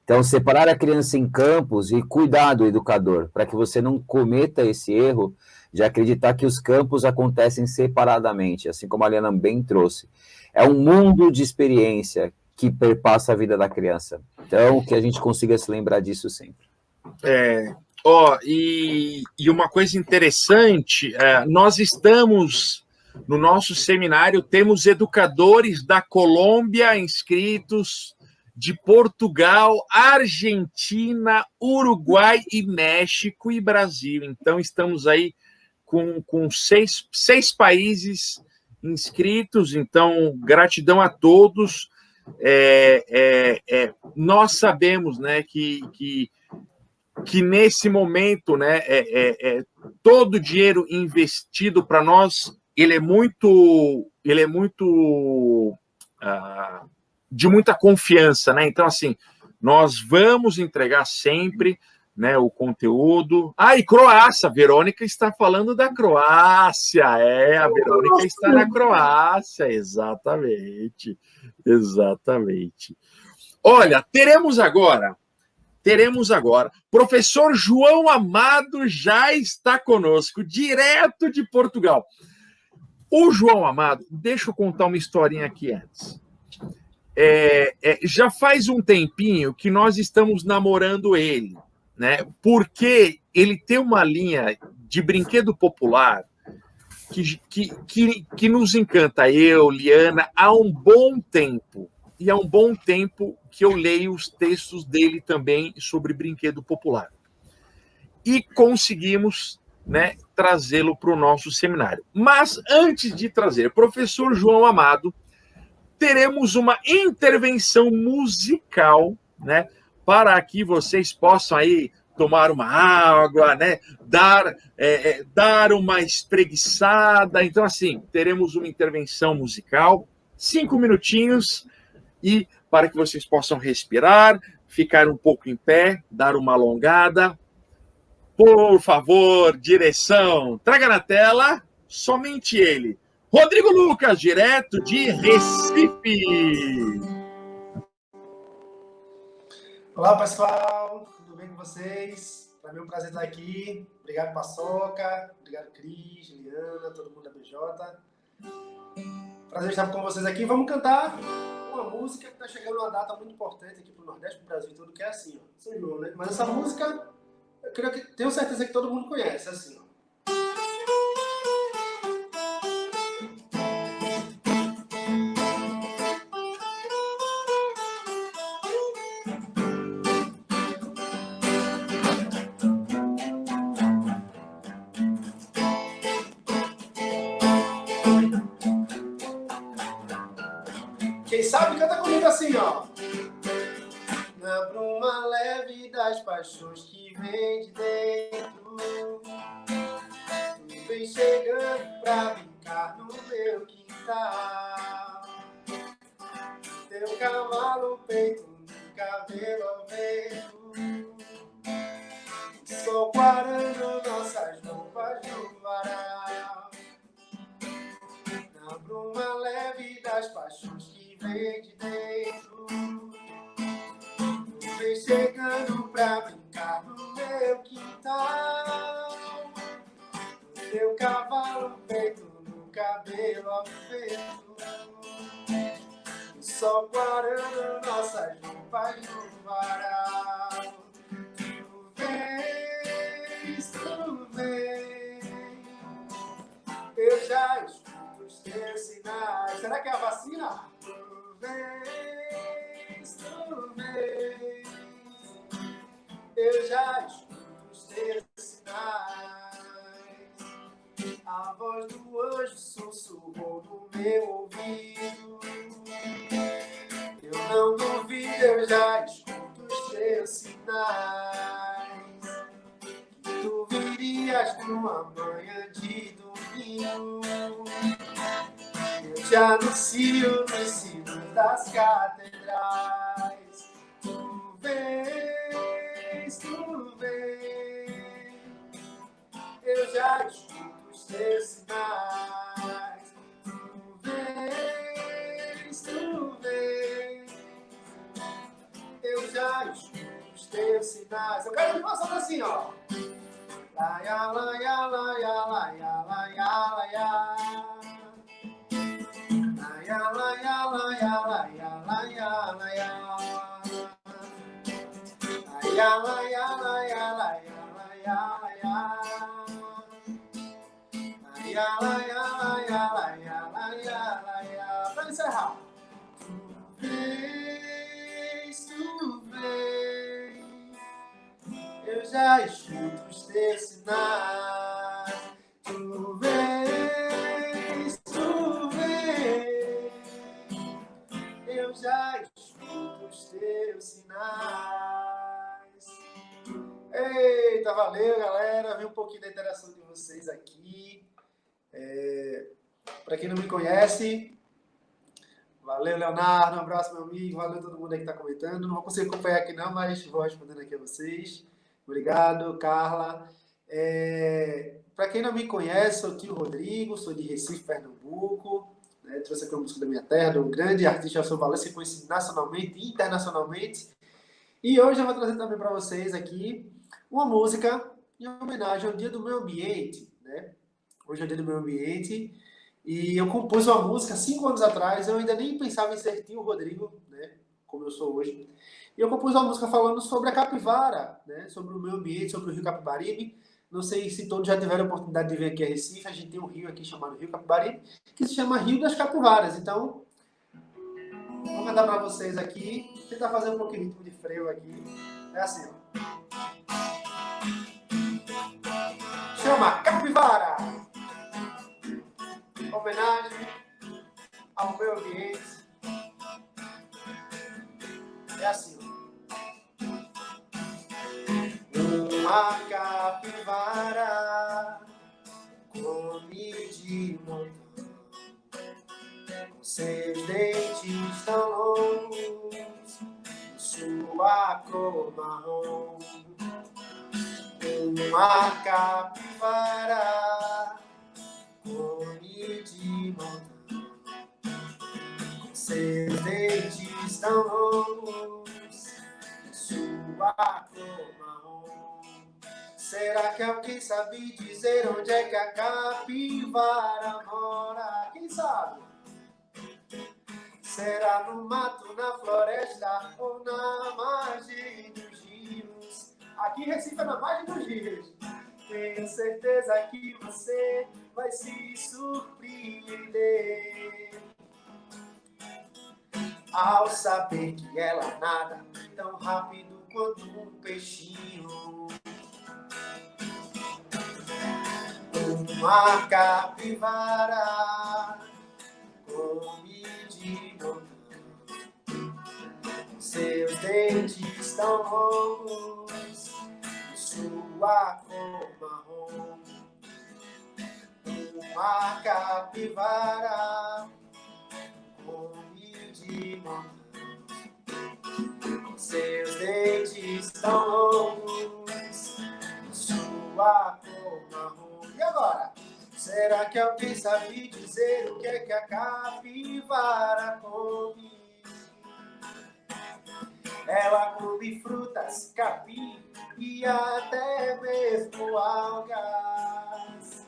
Então, separar a criança em campos e cuidar do educador, para que você não cometa esse erro de acreditar que os campos acontecem separadamente, assim como a Liana bem trouxe. É um mundo de experiência que perpassa a vida da criança. Então, que a gente consiga se lembrar disso sempre. E uma coisa interessante, nós estamos, no nosso seminário, temos educadores da Colômbia inscritos, de Portugal, Argentina, Uruguai e México e Brasil. Então, estamos aí com seis países inscritos. Então, gratidão a todos. Nós sabemos, né, que nesse momento, né, todo o dinheiro investido para nós, ele é muito de muita confiança, né? Então, assim, nós vamos entregar sempre, né, o conteúdo. E Croácia, a Verônica está falando da Croácia, a Verônica está na Croácia, exatamente. Olha, teremos agora, professor João Amado já está conosco, direto de Portugal. O João Amado, deixa eu contar uma historinha aqui antes. Já faz um tempinho que nós estamos namorando ele, né? Porque ele tem uma linha de brinquedo popular que nos encanta, eu, Liana, há um bom tempo. E há um bom tempo que eu leio os textos dele também sobre brinquedo popular. E conseguimos, né, trazê-lo para o nosso seminário. Mas, antes de trazer, professor João Amado, teremos uma intervenção musical, né, para que vocês possam aí tomar uma água, né, dar uma espreguiçada. Então, assim, teremos uma intervenção musical, 5 minutinhos, e para que vocês possam respirar, ficar um pouco em pé, dar uma alongada. Por favor, direção, traga na tela somente ele. Rodrigo Lucas, direto de Recife. Olá, pessoal. Tudo bem com vocês? Para mim é um prazer estar aqui. Obrigado, Paçoca. Obrigado, Cris, Liana, todo mundo da BJ. Prazer estar com vocês aqui. Vamos cantar uma música que está chegando uma data muito importante aqui para o Nordeste, para o Brasil e tudo, que é assim, ó. São João, né? Mas essa música, tenho certeza que todo mundo conhece, assim, ó. Quem sabe canta comigo assim, ó. Na bruma leve das paixões que vem de dentro, tu vem chegando pra brincar no meu quintal. Teu cavalo peito, cabelo ao vento, sol parando nossas roupas no varal. Na bruma leve das paixões que vem de dentro, tu vem chegando pra brincar no meu quintal. Teu cavalo peito, no cabelo ao vento, sol parando nossas roupas no varal. Tu vem, eu já escuto os teus sinais. Será que é a vacina? Tu vem, eu já escuto os teus sinais. A voz do anjo sussurrou no meu ouvido. Eu não duvido, eu já escuto os teus sinais. Que tu virias numa manhã de domingo. Eu te anuncio nos sinos das catedrais. Tu vens, eu já escuto os teus sinais. Tu vens, eu já escuto os teus sinais. Eu quero que faça assim, ó. Laia, laia, laia, laia, laia, laia. Laia, laia, laia, laia, laia, laia. Laia, laia, laia, laia, laia, laia. Laia, laia, laia, laia, laia, laia. Pra encerrar. Tu vem, eu já escuto os teus sinais. Tu vens, eu já escuto os teus sinais. Eita, valeu, galera. Vi um pouquinho da interação de vocês aqui. Para quem não me conhece, valeu, Leonardo. Um abraço, meu amigo. Valeu todo mundo aí que está comentando. Não vou conseguir acompanhar aqui não, mas vou respondendo aqui a vocês. Obrigado, Carla. Para quem não me conhece, sou o Tio Rodrigo, sou de Recife, Pernambuco. Trouxe aqui uma música da minha terra, de um grande artista, Alceu Valença, conhecido nacionalmente e internacionalmente. E hoje eu vou trazer também para vocês aqui uma música em homenagem ao Dia do Meio Ambiente, né? Hoje é o Dia do Meio Ambiente. E eu compus uma música 5 anos atrás, eu ainda nem pensava em ser Tio Rodrigo, né, como eu sou hoje. E eu compus uma música falando sobre a capivara, né, sobre o meio ambiente, sobre o rio Capibaribe. Não sei se todos já tiveram a oportunidade de vir aqui a Recife, a gente tem um rio aqui chamado Rio Capibaribe, que se chama Rio das Capivaras. Então, vou cantar para vocês aqui, tentar fazer um pouquinho de ritmo de freio aqui. É assim, ó. Chama Capivara! Homenagem ao meio ambiente. É assim. Uma capivara come de montão, com seus dentes tão longos e sua cor marrom. Uma capivara come de montão, com seus dentes tão longos e sua cor marrom. Será que alguém sabe dizer onde é que a capivara mora? Quem sabe? Será no mato, na floresta ou na margem dos rios? Aqui em Recife é na margem dos rios. Tenho certeza que você vai se surpreender ao saber que ela nada tão rápido quanto um peixinho. Uma capivara come de montão, seus dentes tão longos, sua cor marrom. Uma capivara come de montão, seus dentes tão longos, sua cor marrom. E agora? Será que alguém sabe dizer o que é que a capivara come? Ela come frutas, capim e até mesmo algas.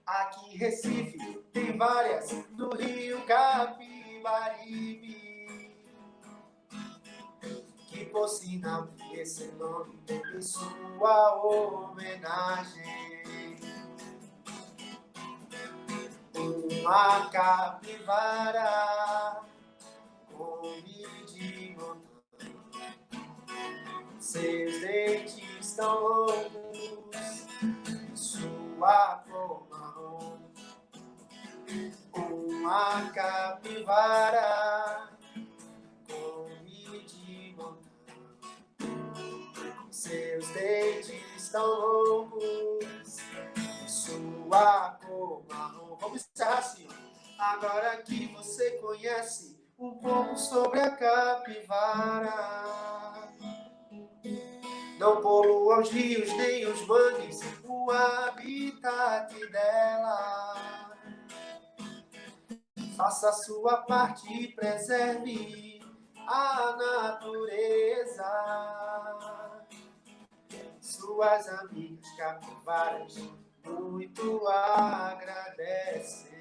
Aqui em Recife tem várias, no Rio Capibaribe, que por sinal esse nome em sua homenagem. Uma capivara come de montão, seus dentes tão longos, sua cor marrom. Uma capivara come de montão, seus dentes tão longos, sua cor marrom. Vamos encerrar assim, ó. Agora que você conhece um pouco sobre a capivara, não polua os rios nem os mangues, o habitat dela. Faça a sua parte e preserve a natureza. Suas amigas capivaras muito agradecem.